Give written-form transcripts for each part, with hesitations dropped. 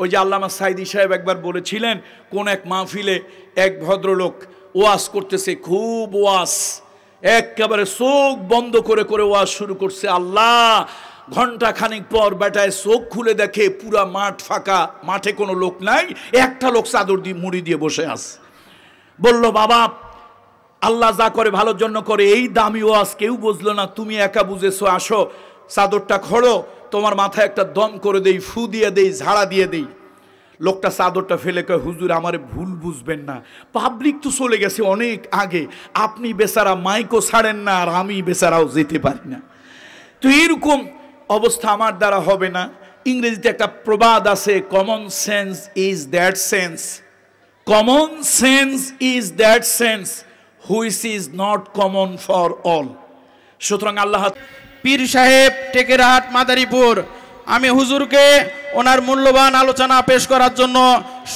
ওই যে আল্লামা সাইদি সাহেব একবার বলেছিলেন, কোন এক মাহফিলে এক ভদ্রলোক ওয়াজ করতেছে, খুব ওয়াজ, একেবারে চোখ বন্ধ করে করে ওয়াজ শুরু করছে। আল্লাহ, ঘন্টা খানিক পর বেটায় চোখ খুলে দেখে পুরা মাঠ ফাঁকা, মাঠে কোনো লোক নাই, একটা লোক চাদর দিয়ে মুড়ি দিয়ে বসে আছে। বলল, বাবা, আল্লাহ যা করে ভালোর জন্য করে, এই দামি ওয়াজ কেউ বুঝলো না, তুমি একা বুঝেছো, আসো চাদরটা খড়ো, তোমার মাথায় একটা দম করে দেই, ফু দিয়ে দেই, ঝাড়া দিয়ে দেই। লোকটা চাদরটা ফেলে কয়, হুজুর আমারে ভুল বুঝবেন না, পাবলিক তো চলে গেছে অনেক আগে, আপনি বেচারা মাইকও ছাড়েন না, আর আমি বেচারাও যেতে পারি না। তো এরকম অবস্থা আমার দ্বারা হবে না। ইংরেজিতে একটা প্রবাদ আছে, common sense is that sense, common sense is that sense which is not common for all. সুতরাং আল্লাহ পীর সাহেব, টেকেরহাট, মাদারীপুর, আমি হুজুরকে ওনার মূল্যবান আলোচনা পেশ করার জন্য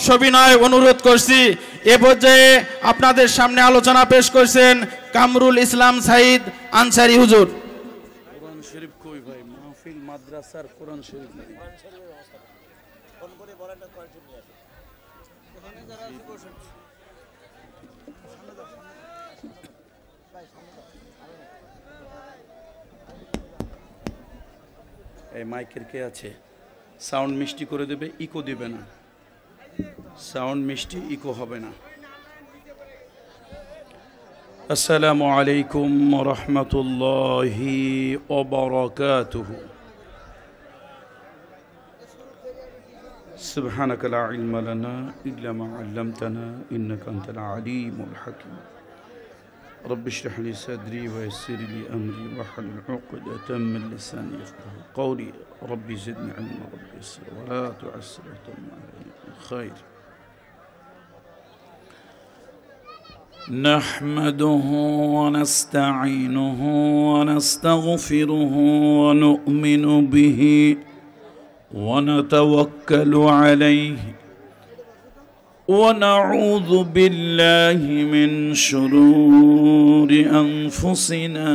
সবিনয় অনুরোধ করছি। এ পর্যায়ে আপনাদের সামনে আলোচনা পেশ করছেন কামরুল ইসলাম সাইদ আনসারী হুজুর। কোরআন শরীফ কই ভাই, মাহফিল মাদ্রাসার কোরআন শরীফ নাই। এই মাইকের কে আছে? সাউন্ড মিষ্টি করে দেবে, ইকো দিবে না, সাউন্ড মিষ্টি, ইকো হবে না। আসসালামু আলাইকুম ওয়া রাহমাতুল্লাহি ওয়া বারাকাতুহু। সুবহানাকা লা ইলমা লানা ইল্লা মা 'আল্লামতানা ইন্নাকা আনতাল আলিমুল হাকীম। رب اشرح لي صدري ويسر لي أمري واحلل عقدة من لساني يفقهوا قولي. ربي زدني علما، ربي يسر ولا تعسر وتم علي الخير. نحمده ونستعينه ونستغفره ونؤمن به ونتوكل عليه، ونعوذ بالله من شرور أنفسنا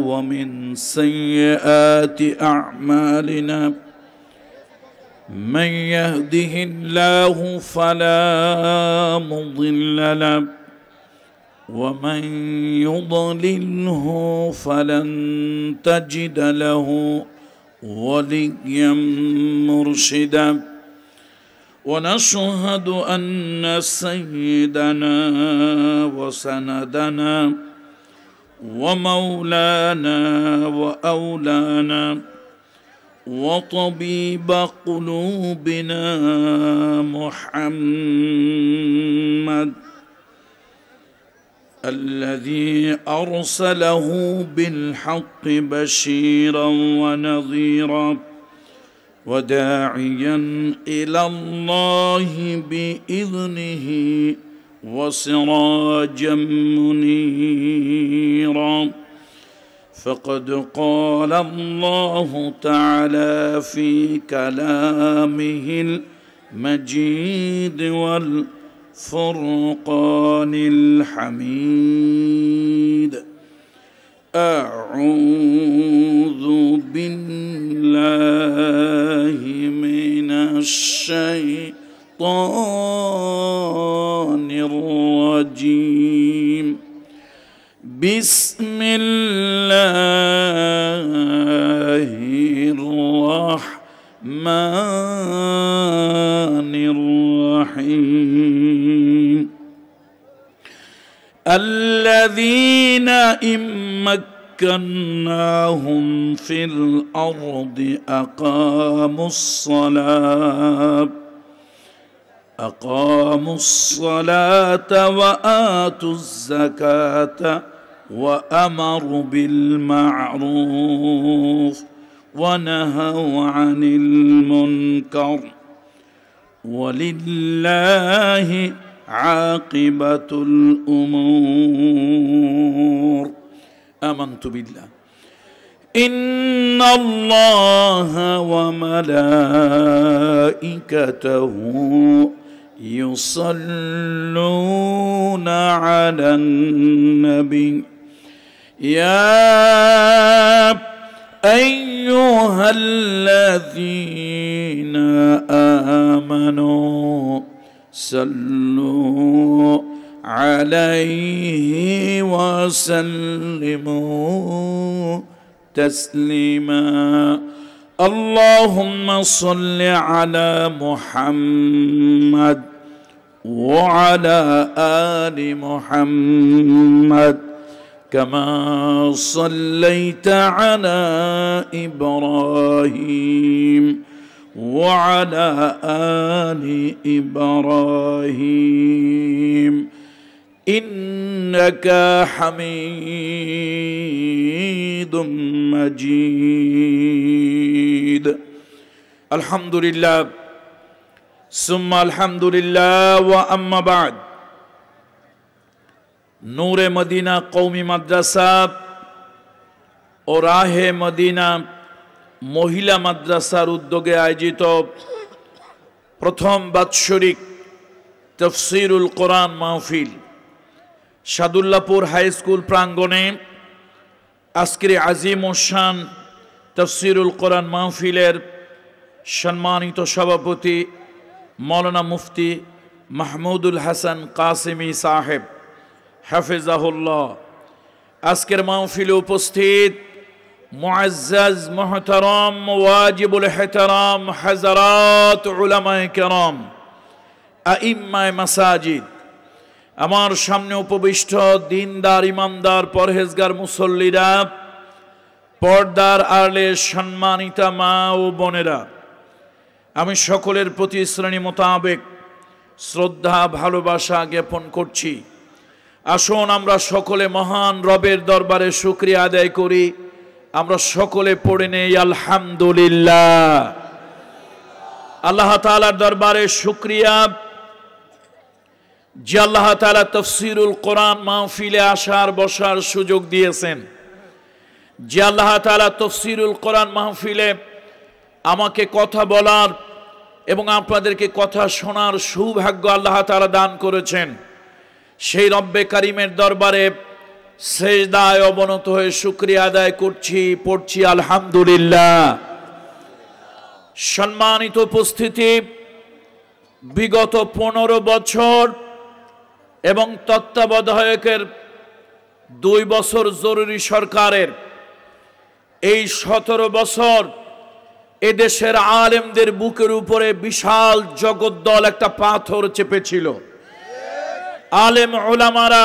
ومن سيئات أعمالنا، من يهده الله فلا مضل له ومن يضلله فلن تجد له وليا مرشدا. ونشهد أن سيدنا وسندنا ومولانا وأولانا وطبيب قلوبنا محمد الذي أرسله بالحق بشيرا ونذيرا وداعيا إلى الله بإذنه وسراجا منيرا. فقد قال الله تعالى في كلامه المجيد والفرقان الحميد: أعوذ بالله من الشيطان الرجيم. بسم الله الرحمن الرحيم. الذين إن مكناهم في الأرض أقاموا الصلاة وآتوا الزكاة وأمروا بالمعروف ونهوا عن المنكر ولله عاقبة الأمور. آمنت بالله إن الله وملائكته يصلون على النبي يا أيها الذين آمنوا صلوا عليه وسلموا تسليما اللهم صل على محمد وعلى آل محمد كما صليت على إبراهيم وعلى آل إبراهيم إنك حميد مجيد الحمد لله ثم الحمد لله وأما بعد নূরে মদিনা কওমি মাদ্রাসা ও রাহে মদিনা মহিলা মাদ্রাসার উদ্যোগে আয়োজিত প্রথম বাৎসরিক তাফসীরুল কোরআন মাহফিল সাদুল্লাহপুর হাই স্কুল প্রাঙ্গণে আজকের আজিম ও শান তাফসীরুল কোরআন মাহফিলের সম্মানিত সভাপতি মাওলানা মুফতি মাহমুদুল হাসান কাসেমি সাহেব হাফিজাহুল্লাহ, আজকের মাহফিলে উপস্থিত মুআজ্জাজ মুহতারাম ওয়াজিবুল ইহতিরাম হযরত উলামায়ে কেরাম আইম্মায়ে মাসাজিদ, আমার সামনে উপবিষ্ট দিনদার ইমানদার পরহেজগার মুসল্লিরা, পর্দার আড়ালে সম্মানিতা মা ও বোনেরা, আমি সকলের প্রতি শ্রেণী মোতাবেক শ্রদ্ধা ভালোবাসা জ্ঞাপন করছি। আসুন আমরা সকলে মহান রবের দরবারে শুকরিয়া আদায় করি। আমরা সকলে পড়ে নেই আলহামদুলিল্লাহ। আল্লাহ তাআলার দরবারে শুকরিয়া যে আল্লাহ তাআলা তাফসীরুল কোরআন মাহফিলে আসার বসার সুযোগ দিয়েছেন, যে আল্লাহ তাআলা তাফসীরুল কোরআন মাহফিলে আমাকে কথা বলার এবং আপনাদেরকে কথা শোনার সৌভাগ্য আল্লাহ তাআলা দান করেছেন, সেই রব্বে কারিমের দরবারে সেজদায় অবনত হয়ে শুকরিয়া আদায় করছি, পড়ছি আলহামদুলিল্লাহ। সম্মানিত উপস্থিতি, বিগত 15 বছর এবং তত্ত্বাবধায়কের 2 বছর জরুরি সরকারের এই 17 বছর এদেশের আলেমদের বুকের উপরে বিশাল জগদ্দল একটা পাথর চেপেছিল। আলেম ওলামারা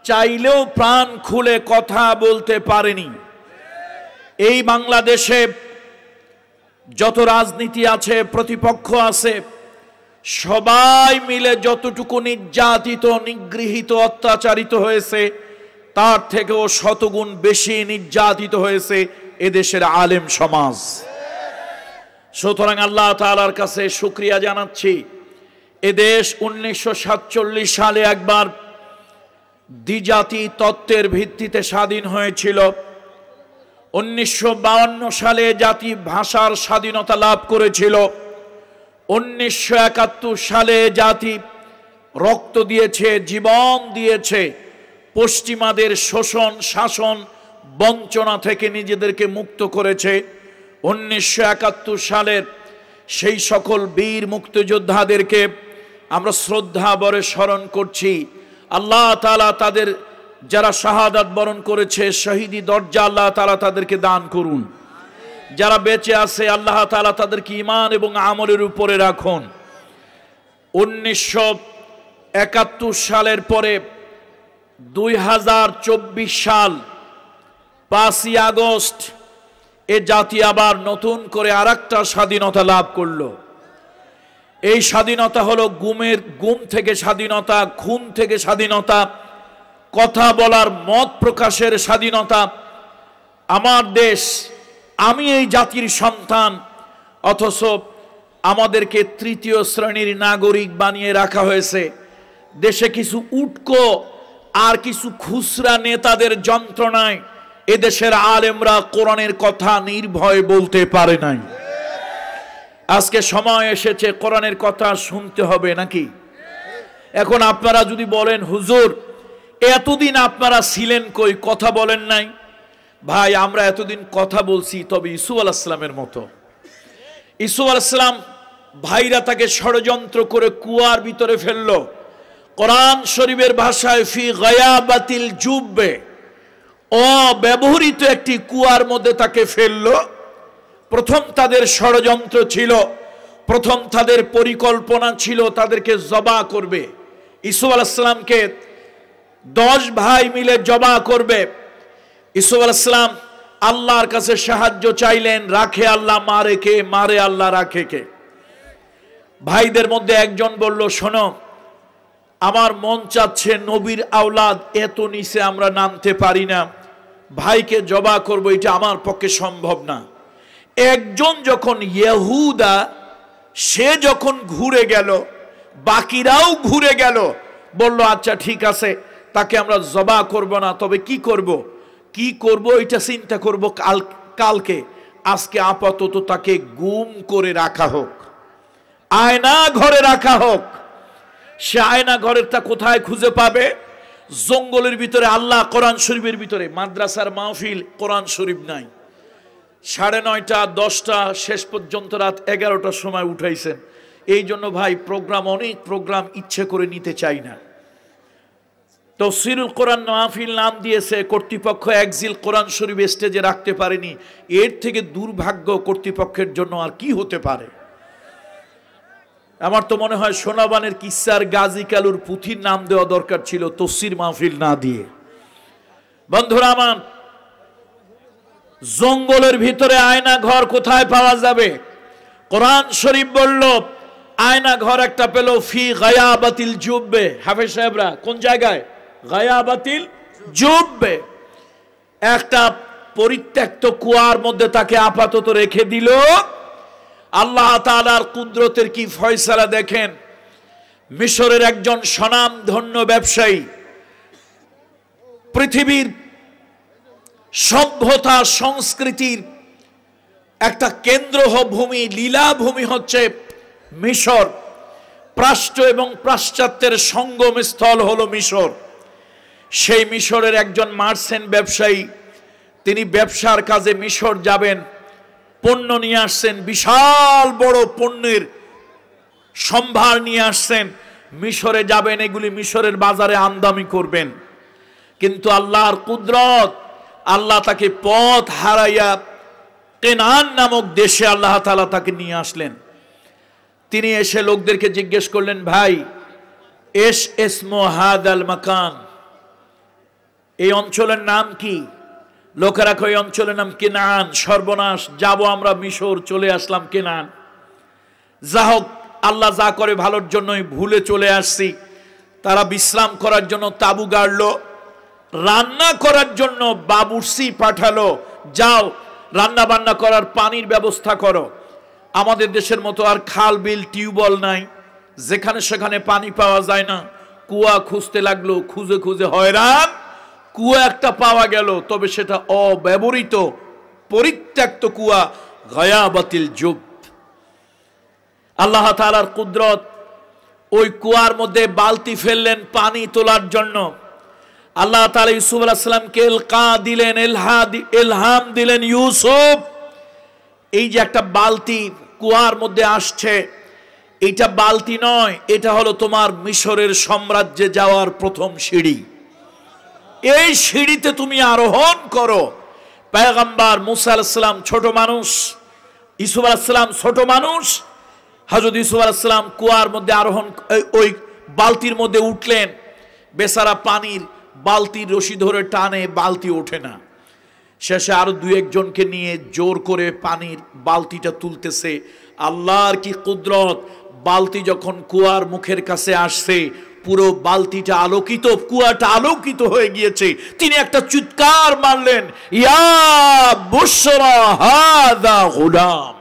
চাইলেও প্রাণ খুলে কথা বলতে পারেনি। এই বাংলাদেশে যত রাজনীতি আছে, প্রতিপক্ষ আছে, সবাই মিলে যতটুকু নির্যাতিত, নিগৃহীত, অত্যাচারিত হয়েছে তার থেকেও শতগুণ বেশি নির্যাতিত হয়েছে এদেশের আলেম সমাজ। সুতরাং আল্লাহ তাআলার কাছে শুকরিয়া জানাচ্ছি। এদেশ 1947 সালে একবার দ্বিজাতি তত্ত্বের ভিত্তিতে স্বাধীন হয়েছিল। 1952 সালে জাতি ভাষার স্বাধীনতা লাভ করেছিল। 1971 সালে জাতি রক্ত দিয়েছে, জীবন দিয়েছে, পশ্চিমাদের শোষণ, শাসন, বঞ্চনা থেকে নিজেদেরকে মুক্ত করেছে। 1971 সালের সেই সকল বীর মুক্তিযোদ্ধাদেরকে আমরা শ্রদ্ধা ভরে স্মরণ করছি। আল্লাহ তাআলা তাদের যারা শাহাদাত বরণ করেছে, শহীদি দরজা আল্লাহ তাআলা তাদেরকে দান করুন। যারা বেঁচে আছে আল্লাহ তাআলা তাদেরকে ঈমান এবং আমলের উপরে রাখুন। 1971 সালের পরে 2024 সাল 5ই আগস্ট এ জাতি আবার নতুন করে আরেকটা স্বাধীনতা লাভ করলো। এই স্বাধীনতা হলো গুম থেকে স্বাধীনতা, খুন থেকে স্বাধীনতা, কথা বলার, মত প্রকাশের স্বাধীনতা। আমার দেশ, আমি এই জাতির সন্তান, অথচ আমাদেরকে 3য় শ্রেণীর নাগরিক বানিয়ে রাখা হয়েছে। দেশে কিছু উটকো আর কিছু খুচরা নেতাদের যন্ত্রণায় এদেশের আলেমরা কোরআনের কথা নির্ভয়ে বলতে পারে নাই। আজকে সময় এসেছে কোরআনের কথা শুনতে হবে নাকি? এখন আপনারা যদি বলেন হুজুর এতদিন আপনারা ছিলেন কই, কথা বলেন নাই, ভাই আমরা এতদিন কথা বলছি, তবে ইসুফ আলাইহিস সালামের মতো। ইসুফ আলাইহিস সালাম ভাইরা তাকে ষড়যন্ত্র করে কুয়ার ভিতরে ফেললো। কোরআন শরীফের ভাষায় ফি গায়াবাতিল জুব্বে, অব্যবহৃত একটি কুয়ার মধ্যে তাকে ফেললো। প্রথম তাদের ষড়যন্ত্র ছিল, প্রথম তাদের পরিকল্পনা ছিল তাদেরকে জবা করবে। ইসুফ আলাইহিস সালামকে 10 ভাই মিলে জবা করবে। ইসুফ আলাইহিস সালাম আল্লাহর কাছে সাহায্য চাইলেন, রাখে আল্লাহ মারে কে, মারে আল্লাহ রাখে কে। ভাইদের মধ্যে একজন বলল, শোনো আমার মন চাচ্ছে নবীর আওলাদ এত নিচে আমরা নামতে পারি না, ভাইকে জবা করব, এটা আমার পক্ষে সম্ভব না। একজন যখন ইহুদা, সে যখন ঘুরে গেল, বাকিরাও ঘুরে গেল, বলল আচ্ছা ঠিক আছে, তাকে আমরা জবা করব না, তবে কি করব এটা চিন্তা করব কালকে। আজকে আপাতত তাকে গুম করে রাখা হোক, আয়না ঘরে রাখা হোক। সে আয়না ঘরেরটা কোথায় খুঁজে পাবে? জঙ্গলের ভিতরে। আল্লাহ কোরআন শরীফের ভিতরে, মাদ্রাসার মাহফিল, কোরআন শরীফ নাই। 9:30 10টা, শেষ পর্যন্ত রাত 11টার সময় উঠাইছেন। এই জন্য ভাই অনেক প্রোগ্রাম ইচ্ছে করে নিতে চাই না। তাফসীরুল কোরআন মাহফিল নাম দিয়েছে কর্তৃপক্ষ, একজিল কোরআন শরীফ স্টেজে রাখতে পারেনি। এর থেকে দুর্ভাগ্য কর্তৃপক্ষের জন্য আর কি হতে পারে? আমার তো মনে হয় সোনাবানের কিসার গাজী কালুর পুঁথির নাম দেওয়া দরকার ছিল, তাফসীর মাহফিল না দিয়ে। বন্ধুরা আমার, জঙ্গলের ভিতরে আয়না ঘর কোথায় পাওয়া যাবে? কোরআন শরীফ বলল আয়না ঘর একটা পেল ফি গায়াবাতিল জুব্বে। হাফেজ সাহেবরা কোন জায়গায়? গায়াবাতিল জুব্বে। একটা পরিত্যক্ত কুয়ার মধ্যে তাকে আপাতত রেখে দিল। আল্লাহ তাআলার কুদরতের কি ফয়সালা দেখেন। মিশরের একজন স্বনামধন্য ব্যবসায়ী, পৃথিবীর সভ্যতা সংস্কৃতির একটা কেন্দ্র ভূমি, লীলাভূমি হচ্ছে মিশর। প্রাচ্য এবং পাশ্চাত্যের সঙ্গম স্থল হলো মিশর। সেই মিশরের একজন মার্চেন্ট ব্যবসায়ী, তিনি ব্যবসার কাজে মিশর যাবেন, পণ্য নিয়ে আসছেন, বিশাল বড় পণ্যের সম্ভার নিয়ে আসছেন। মিশরে যাবেন, এগুলি মিশরের বাজারে আমদানি করবেন। কিন্তু আল্লাহর কুদরত, আল্লাহ তাকে পথ হারাইয়া কেনান নামক দেশে আল্লাহ তাআলা তাকে নিয়ে আসলেন। তিনি এসে লোকদেরকে জিজ্ঞেস করলেন, ভাই ইসমু হাদাল মাকান, এই অঞ্চলের নাম কি? লোকেরা কয় এই অঞ্চলের নাম কেনান। সর্বনাশ, যাব আমরা মিশর, চলে আসলাম কেনান। যা হোক, আল্লাহ যা করে ভালোর জন্যই, ভুলে চলে আসছি। তারা বিশ্রাম করার জন্য তাবু গাড়লো, রান্না করার জন্য বাবুর্চি পাঠালো, যাও রান্না বান্না করার পানির ব্যবস্থা করো। আমাদের দেশের মতো আর খাল বিল টিউবওয়েল নাই, যেখানে সেখানে পানি পাওয়া যায় না। কুয়া খুঁজতে লাগলো, খুঁজে খুঁজে হয়রান। কুয়া একটা পাওয়া গেল, তবে সেটা অব্যবহৃত পরিত্যক্ত কুয়া, গায়াবাতিল জুব। আল্লাহ তাআলার কুদরত, ওই কুয়ার মধ্যে বালতি ফেললেন পানি তোলার জন্য। আল্লাহ তাআলা ইউসুফ আলাইহিস সালামকে ইলহাম দিলেন, ইউসুফ এই যে একটা বালতি কুয়ার মধ্যে আসছে, এইটা বালতি নয়, এটা হলো তোমার মিশরের সাম্রাজ্যে যাওয়ার প্রথম সিঁড়ি। এই সিঁড়িতে তুমি আরোহণ করো। পয়গম্বর মুসা আলাইহিস সালাম ছোট মানুষ, ইউসুফ আলাইহিস সালাম ছোট মানুষ। হযরত ইউসুফ আলাইহিস সালাম কুয়ার মধ্যে আরোহণ, ওই বালতির মধ্যে উঠলেন। বেচারা পানির বালতির রশি ধরে টানে, বালতি ওঠে না। শেষে আরো 2-1 জনকে নিয়ে জোর করে পানির বালতিটা তুলতেছে। আল্লাহর কি কুদরত! বালতি যখন কুয়ার মুখের কাছে আসছে, পুরো বালতিটা আলোকিত, কুয়াটা আলোকিত হয়ে গিয়েছে। তিনি একটা চিৎকার মারলেন, ইয়া বুশরা হাদা গুলাম।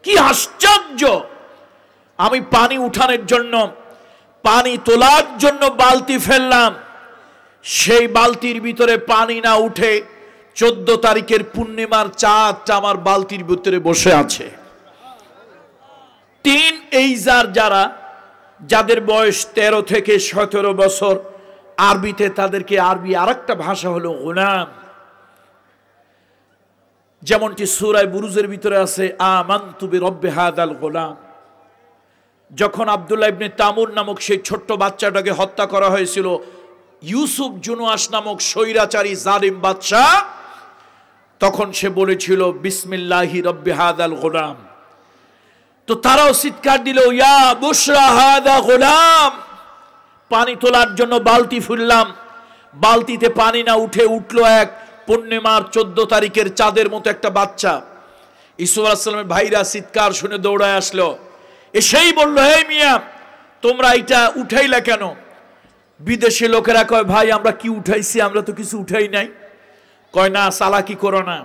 কি আশ্চর্য! আমি পানি উঠানোর জন্য, পানি তোলার জন্য বালতি ফেললাম, সেই বালতির ভিতরে পানি না উঠে 14 তারিখের পূর্ণিমার চাঁদটা আমার বালতির ভিতরে বসে আছে। 3 এইজার যাদের বয়স 13 থেকে 17 বছর, আরবিতে তাদেরকে, আরবি আরেকটা ভাষা হলো গোলাম। যেমনটি সূরা বুরুজের ভিতরে আছে, আমানতু বিরব্বি হাদাল গোলাম। যখন আব্দুল্লাহ ইবনে তামুর নামক সেই ছোট্ট বাচ্চাটাকে হত্যা করা হয়েছিল, ইউসুফ জুনুয়াস নামক স্বৈরাচারী জালিম বাদশাহ, তখন সে বলেছিল বিসমিল্লাহি রব্বি হাদাল গোলাম। তো তারাও চিৎকার দিল, ইয়া বুশরা হাদা গোলাম। পানি তোলার জন্য বালতি ফুললাম, বালতিতে পানি না উঠে উঠলো এক পূর্ণিমার 14 তারিখের চাঁদের মতো একটা বাচ্চা। ইউসুফ আলাইহিস সালামের ভাইরা চিৎকার শুনে দৌড়ায় আসলো, এসেই বললো, হে মিয়া, তোমরা এটা উঠাইলা কেন? বিদেশি লোকেরা কয়, ভাই আমরা কি উঠাইছি? আমরা তো কিছু উঠাই নাই। কয় না, চালাকি করো না,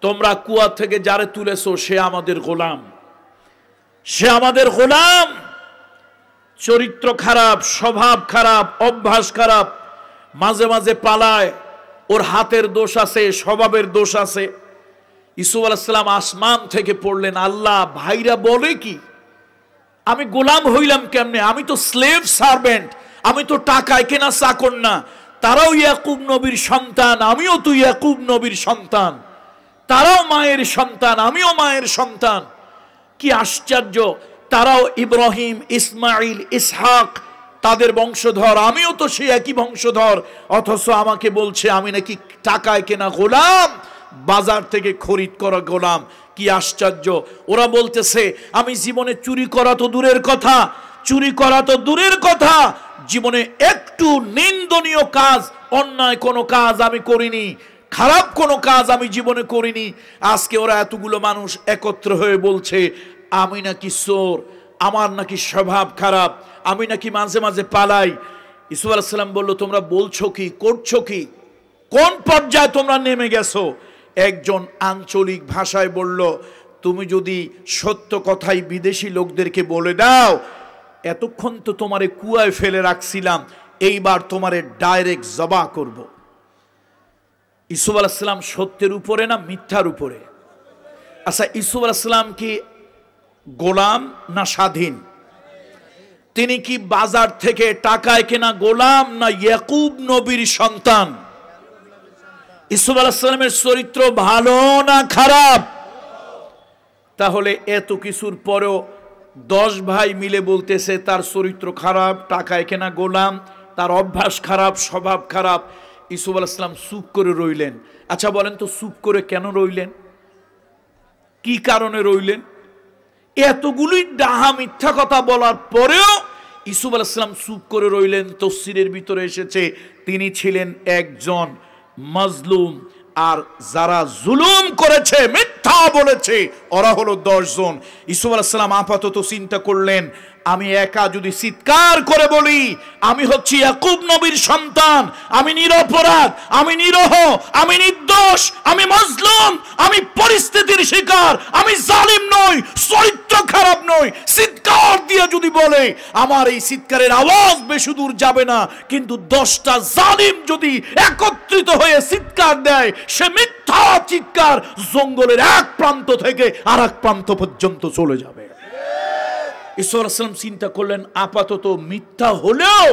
তোমরা কুয়া থেকে যারে তুলেছো সে আমাদের গোলাম, সে আমাদের গোলাম। চরিত্র খারাপ, স্বভাব খারাপ, অভ্যাস খারাপ, মাঝে মাঝে পালায়, ওর হাতের দোষ আছে, স্বভাবের দোষ আছে। ইউসুফ আলাইহিস সালাম আসমান থেকে পড়লেন, আল্লাহ, ভাইরা বলে কি আমি গোলাম হইলাম কেমনে? আমি তো স্লেভ সার্ভেন্ট, আমি তো টাকায় কেনা চাকর না। তারাও ইয়াকুব নবীর সন্তান, আমিও তো ইয়াকুব নবীর সন্তান। তারাও মায়ের সন্তান, আমিও মায়ের সন্তান। কি আশ্চর্য! তারাও ইব্রাহিম, ইসমাইল, ইসহাক তাদের বংশধর, আমিও তো সেই একই বংশধর। অথচ আমাকে বলছে আমি নাকি টাকায় কেনা গোলাম, বাজার থেকে খরিদ করা গোলাম। কি আশ্চর্য! ওরা বলতেছে আমি জীবনে চুরি করা তো দূরের কথা, চুরি করা তো দূরের কথা, জীবনে একটু নিন্দনীয় কাজ, অন্যায় কোনো কাজ আমি করিনি, খারাপ কোনো কাজ আমি জীবনে করিনি। আজকে ওরা এতগুলো মানুষ একত্র হয়ে বলছে আমি নাকি চোর, আমার নাকি স্বভাব খারাপ, আমি নাকি মাঝে মাঝে পালাই। ইউসুফ আলাইহিস সালাম বলল, তোমরা বলছো কি, করছো কি, কোন পর্যায়ে তোমরা নেমে গেছো? একজন আঞ্চলিক ভাষায় বলল, তুমি যদি সত্য কথাই বিদেশি লোকদেরকে বলে দাও, এতক্ষণ তো তোমারে কুয়ায় ফেলে রাখছিলাম, এইবার তোমারে ডাইরেক্ট জবা করব। ইউসুফ আলাইহিস সালাম সত্যের উপরে না মিথ্যার উপরে? আচ্ছা, ইউসুফ আলাইহিস সালাম কি গোলাম না স্বাধীন? তিনি কি বাজার থেকে টাকায় কেনা গোলাম না ইয়াকুব নবীর সন্তান? ইউসুফ আলাইহিস সালামের চরিত্র ভালো না খারাপ? তাহলে এত কিছুর পরেও 10 ভাই মিলে বলতেছে তার চরিত্র খারাপ, টাকায় কেনা গোলাম, তার অভ্যাস খারাপ, স্বভাব খারাপ। ইউসুফ আলাইহিস সালাম চুপ করে রইলেন। আচ্ছা বলেন তো, চুপ করে কেন রইলেন? কি কারণে রইলেন? এতগুলি ডাহা মিথ্যা কথা বলার পরেও ইউসুফ আলাইহিস সালাম চুপ করে রইলেন। তাফসীরের ভিতরে এসেছে তিনি ছিলেন একজন মাজলুম, আর যারা জুলুম করেছে, মিথ্যা বলেছে, ওরা হলো 10 জন। ইউসুফ আলাইহিস সালাম আপাতত চিন্তা করলেন, আমি একা যদি চিৎকার করে বলি আমি হচ্ছি ইয়াকুব নবীর সন্তান, আমি নিরপরাধ, আমি নিরহ, আমি নির্দোষ, আমি মাজলুম, আমি পরিস্থিতির শিকার, আমি জালিম নই, চরিত্র খারাপ নই, চিৎকার দিয়ে যদি বলে আমার এই চিৎকারের আওয়াজ বেশি দূর যাবে না। কিন্তু 10টা জালিম যদি একত্রিত হয়ে চিৎকার দেয়, সে মিথ্যা চিৎকার জঙ্গলের এক প্রান্ত থেকে আরেক প্রান্ত পর্যন্ত চলে যাবে। ইউসুফ আলাইহিস সালাম চিন্তা করলেন, আপাতত মিথ্যা হলেও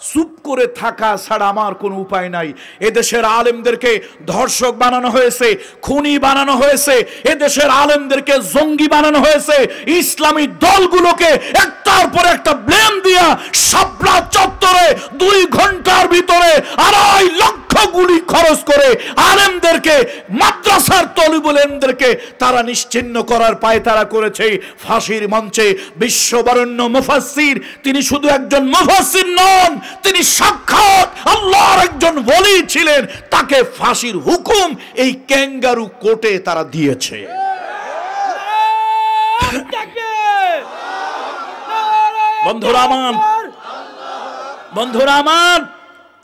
চুপ করে থাকা ছাড়া আমার কোনো উপায় নাই। এদেশের আলেমদেরকে ধর্ষক বানানো হয়েছে, খুনি বানানো হয়েছে, এদেশের আলেমদেরকে জঙ্গি বানানো হয়েছে, ইসলামী দলগুলোকে একটার পর একটা ব্লেম দিয়া শাপলা চত্বরে 2 ঘন্টার ভিতরে 2.5 লক্ষ গুলি খরচ করে আলেমদেরকে, মাদ্রাসার তলিবুল ইলমদেরকে তারা নিশ্চিহ্ন করার পায়তারা করেছে ফাঁসির মঞ্চে। বিশ্ববরেণ্য মুফাসসির, তিনি শুধু একজন মুফাসসির নন, তিনি সাক্ষাৎ আল্লাহর একজন ওলি ছিলেন। তাকে ফাঁসির হুকুম এই ক্যাঙ্গারু কোর্টে তারা দিয়েছে। বন্ধুরা আমার,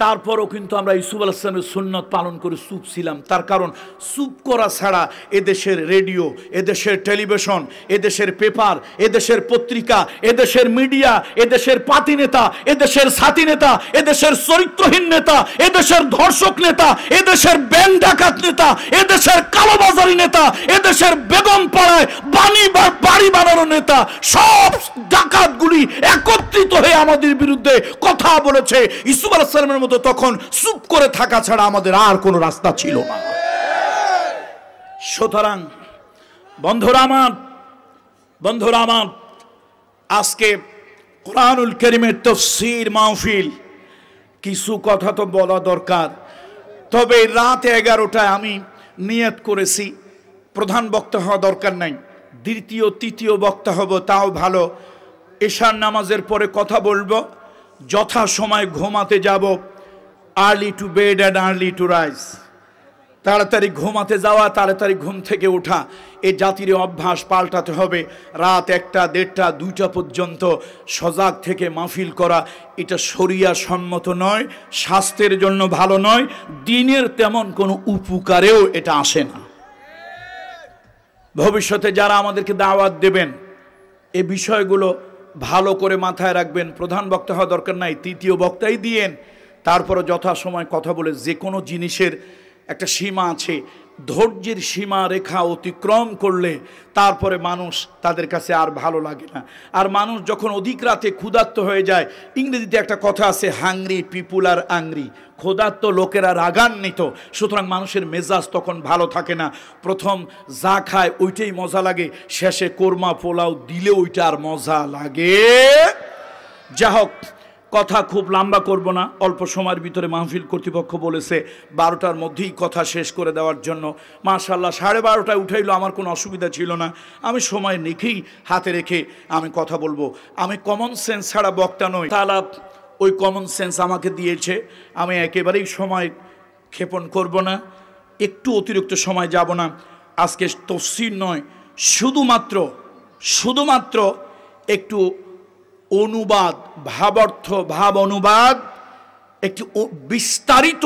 তারপরও কিন্তু আমরা ইউসুফ আলাইহিস সালামের সুন্নাত পালন করে চুপ ছিলাম। তার কারণ চুপ করা ছাড়া এদেশের রেডিও, এদেশের টেলিভিশন, এদেশের পেপার, এদেশের পত্রিকা, এদেশের মিডিয়া, এদেশের পাতি নেতা, এদেশের সাথী নেতা, এদেশের চরিত্রহীন নেতা, এদেশের ধর্ষক নেতা, এদেশের ব্যাংক ডাকাত নেতা, এদেশের কালোবাজারি নেতা, এদেশের বেগম পাড়ায় বাড়ি বানানোর নেতা, সব ডাকাতগুলি একত্রিত হয়ে আমাদের বিরুদ্ধে কথা বলেছে। ইউসুফ আলাইহিস সালামের মতো তখন চুপ করে থাকা ছাড়া আমাদের আর কোনো রাস্তা ছিল না। সুতরাং বন্ধুরা আমার আজকে কোরআনুল কারীমের তাফসীর মাহফিল, কিছু কথা তো বলা দরকার। তবে রাত 11টায় আমি নিয়ত করেছি প্রধান বক্তা হওয়া দরকার নাই, দ্বিতীয় তৃতীয় বক্তা হব, তাও ভালো। এশার নামাজের পরে কথা বলবো, যথা সময় ঘুমাতে যাব। Early to bed and early to rise, তাড়াতাড়ি ঘুমাতে যাওয়া, তাড়াতাড়ি ঘুম থেকে ওঠা, এই জাতির অভ্যাস পাল্টাতে হবে। রাত 1টা 1:30 2টা পর্যন্ত সজাগ থেকে মাহফিল করা, এটা শরিয়া সম্মত নয়, স্বাস্থ্যের জন্য ভালো নয়, দিনের তেমন কোনো উপকারেও এটা আসে না। ভবিষ্যতে যারা আমাদেরকে দাওয়াত দেবেন এই বিষয়গুলো ভালো করে মাথায় রাখবেন। প্রধান বক্তা হওয়া দরকার নাই, তৃতীয় বক্তাই দিয়েন, তারপরে যথাসময় কথা বলে। যে কোনো জিনিসের একটা সীমা আছে, ধৈর্যের সীমা রেখা অতিক্রম করলে তারপরে মানুষ তাদের কাছে আর ভালো লাগে না। আর মানুষ যখন অধিক রাতে ক্ষুধার্ত হয়ে যায়, ইংরেজিতে একটা কথা আছে, হাংরি পিপুল আর আংরি, ক্ষুধার্ত লোকেরা রাগান্বিত। সুতরাং মানুষের মেজাজ তখন ভালো থাকে না। প্রথম যা খায় ওইটাই মজা লাগে, শেষে কোরমা পোলাও দিলে ওইটা আর মজা লাগে। যা হোক, কথা খুব লম্বা করব না, অল্প সময়ের ভিতরে মাহফিল কর্তৃপক্ষ বলেছে 12টার মধ্যেই কথা শেষ করে দেওয়ার জন্য। মাশাআল্লাহ 12:30টায় উঠাইলো, আমার কোনো অসুবিধা ছিল না। আমি সময় রেখেই হাতে রেখে আমি কথা বলবো। আমি কমন সেন্স ছাড়া বক্তা নই, তাআলা ওই কমন সেন্স আমাকে দিয়েছে। আমি একেবারেই সময় ক্ষেপণ করব না, একটু অতিরিক্ত সময় যাব না। আজকে তাফসীর নয়, শুধুমাত্র একটু অনুবাদ, ভাবার্থ, ভাব অনুবাদ, একটি বিস্তারিত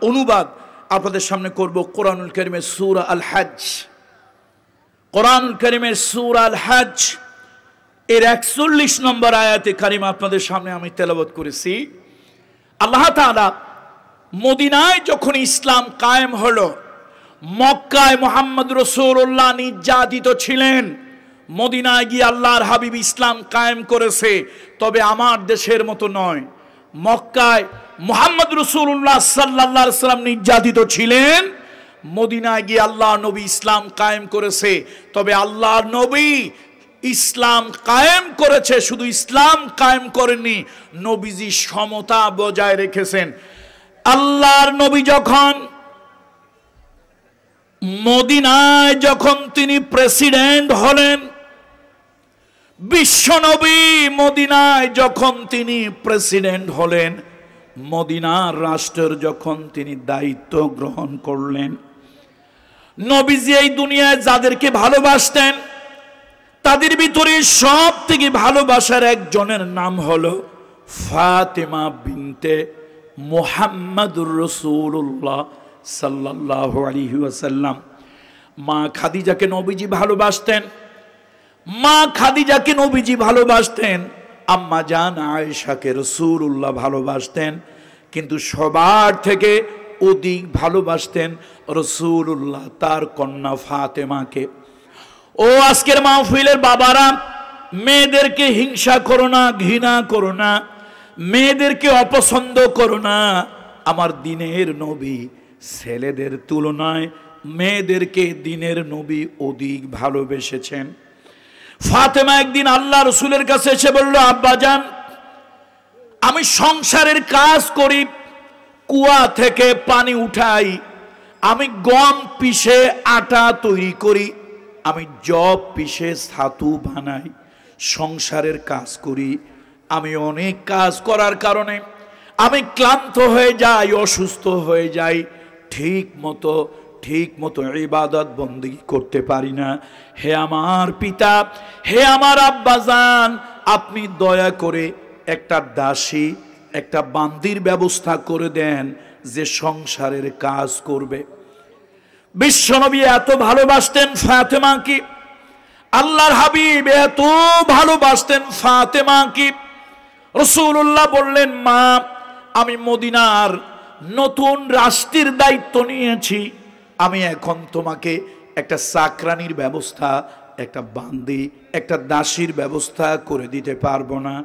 অনুবাদ আপনাদের সামনে করব। কোরআনুল কারীমের সূরা আল হজ, কোরআনুল কারীমের সূরা আল হজ এর 41 নম্বর আয়াতে কারিমা আপনাদের সামনে আমি তেলাওয়াত করেছি। আল্লাহ তাআলা মদিনায় যখন ইসলাম কায়েম হলো, মক্কায় মুহাম্মদ রাসূলুল্লাহ নির্যাতিত ছিলেন, মদিনায় গিয়ে আল্লাহর হাবিব ইসলাম কায়েম করেছে। তবে আমার দেশের মতো নয়, মক্কায় মুহাম্মদ রাসূলুল্লাহ সাল্লাল্লাহু আলাইহি ওয়াসাল্লাম নির্যাতিত ছিলেন, মদিনায় গিয়ে আল্লাহর নবী ইসলাম কায়েম করেছে। তবে আল্লাহর নবী ইসলাম কায়েম করেছে, শুধু ইসলাম কায়েম করেননি, নবীজি সমতা বজায় রেখেছেন। আল্লাহর নবী যখন মদিনায় তিনি প্রেসিডেন্ট হলেন, বিশ্বনবী মদিনায় যখন তিনি প্রেসিডেন্ট হলেন, মদিনার রাষ্ট্রের যখন তিনি দায়িত্ব গ্রহণ করলেন, নবীজি এই দুনিয়ায় যাদেরকে ভালোবাসতেন তাদের ভিতরে সব থেকে ভালোবাসার একজনের নাম হলো ফাতেমা বিনতে মুহাম্মাদুর রাসূলুল্লাহ সাল্লাল্লাহু আলাইহি ওয়াসাল্লাম। মা খাদিজাকে নবীজি ভালোবাসতেন, আম্মা জান আয়েশাকে রাসূলুল্লাহ ভালোবাসতেন, কিন্তু সবার থেকে অধিক ভালোবাসতেন রাসূলুল্লাহ তার কন্যা ফাতেমাকে। ও আজকের মাহফিলের বাবারা, মেয়েদেরকে হিংসা করো না, ঘৃণা করো না, মেয়েদেরকে অপছন্দ করো না। আমার দিনের নবী ছেলেদের তুলনায় মেয়েদেরকে দিনের নবী অধিক ভালোবেসেছেন। ফাতেমা একদিন আল্লাহ রসুলের কাছে এসে বলল, আব্বাজান, আমি সংসারের কাজ করি, কুয়া থেকে পানি উঠাই, আমি গম পিষে আটা তৈরি করি, আমি জব পিষে ছাতু বানাই, সংসারের কাজ করি। আমি অনেক কাজ করার কারণে আমি ক্লান্ত হয়ে যাই, অসুস্থ হয়ে যাই, ঠিক মতো ইবাদত বন্দেগী করতে পারি না। হে আমার পিতা, হে আমার আব্বাজান, আপনি দয়া করে একটা দাসী, একটা বান্দির ব্যবস্থা করে দেন যে সংসারের কাজ করবে। বিশ্বনবী এত ভালোবাসতেন ফাতেমাকে, আল্লাহর হাবিব এত ভালোবাসতেন ফাতেমাকে। রাসূলুল্লাহ বললেন, মা, আমি মদিনার নতুন রাষ্ট্রের দায়িত্ব নিয়েছি, আমি এখন তোমাকে একটা চাকরানির ব্যবস্থা একটা বান্দি, একটা দাসীর ব্যবস্থা করে দিতে পারবো না।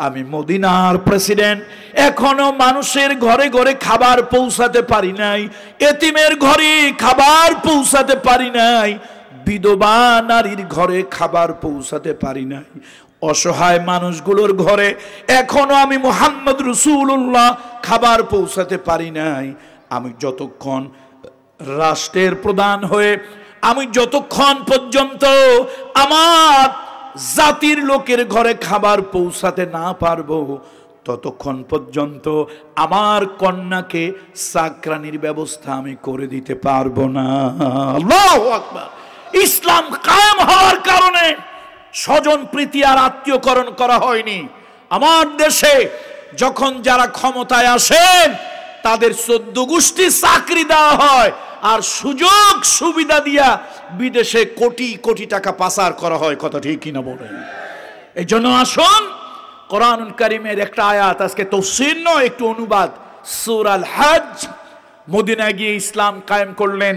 আমি মদিনার প্রেসিডেন্ট, এখনো মানুষের ঘরে ঘরে খাবার পৌঁছাতে পারি নাই, এতিমের ঘরে খাবার পৌঁছাতে পারি নাই, বিধবা নারীর ঘরে খাবার পৌঁছাতে পারি নাই, অসহায় মানুষগুলোর ঘরে এখনো আমি মুহাম্মদ রাসূলুল্লাহ খাবার পৌঁছাতে পারি নাই। আমি যতক্ষণ রাষ্ট্রের প্রধান হয়ে, আমি যতক্ষণ পর্যন্ত আমার জাতির লোকের ঘরে খাবার পৌঁছাতে না পারবো, ততক্ষণ পর্যন্ত আমার কন্যাকে চাকরানির ব্যবস্থা আমি করে দিতে পারবো না। আল্লাহু আকবার। ইসলাম কায়েম হওয়ার কারণে স্বজন প্রীতি আর আত্মীয়করণ করা হয়নি। আমার দেশে যখন যারা ক্ষমতায় আসেন তাদের 14 গোষ্ঠী চাকরি দেওয়া হয়, আর সুযোগ সুবিধা দিয়া বিদেশে কোটি কোটি টাকা পাচার করা হয়। কথা ঠিক কিনা বলেন? এই জন্য আসুন কোরআনুল কারীমের একটা আয়াত, আজকে তাফসীর নয়, একটু অনুবাদ। সূরা আল হজ, মদিনায় গিয়ে ইসলাম কায়েম করলেন,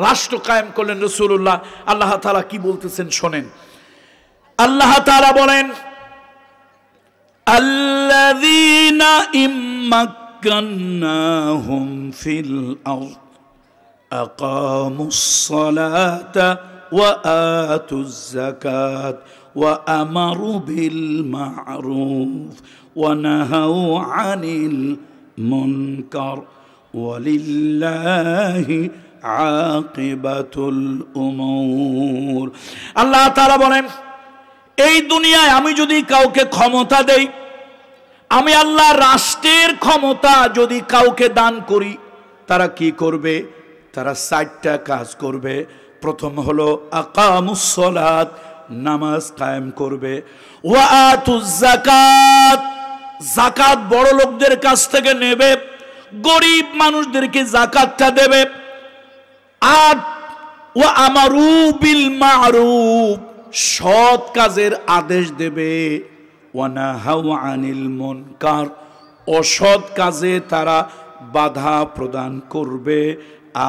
রাষ্ট্র কায়েম করলেন রাসূলুল্লাহ। আল্লাহ তাআলা কি বলতেছেন শোনেন। আল্লাহ তাআলা বলেন, আল্লাযীনা ইম্মাক্কান্নাহুম ফিল আরদ আকামুস সালাতা ওয়া আতুজ যাকাত ওয়া আমারু বিল মা'রুফ ওয়া নাহাউ আনিল মুনকার ওয়ালিল্লাহি আকিবাতুল উমুর। আল্লাহ তাআলা বলেন, এই দুনিয়ায় আমি যদি কাউকে ক্ষমতা দেই, আমি আল্লাহ রাষ্ট্রের ক্ষমতা যদি কাউকে দান করি, তারা কি করবে? তারা 4টা কাজ করবে। প্রথম হলো আকামুস সালাত, নামাজ কায়েম করবে, ওয়া আতুজ যাকাত, যাকাত বড় লোকদের কাছ থেকে নেবে, গরিব মানুষদেরকে যাকাতটা দেবে, আর ওয়া আমারু বিল মা'রুফ, সৎ কাজের আদেশ দেবে, ওয়া নাহাউ আনিল মুনকার, অসৎ কাজে তারা বাধা প্রদান করবে,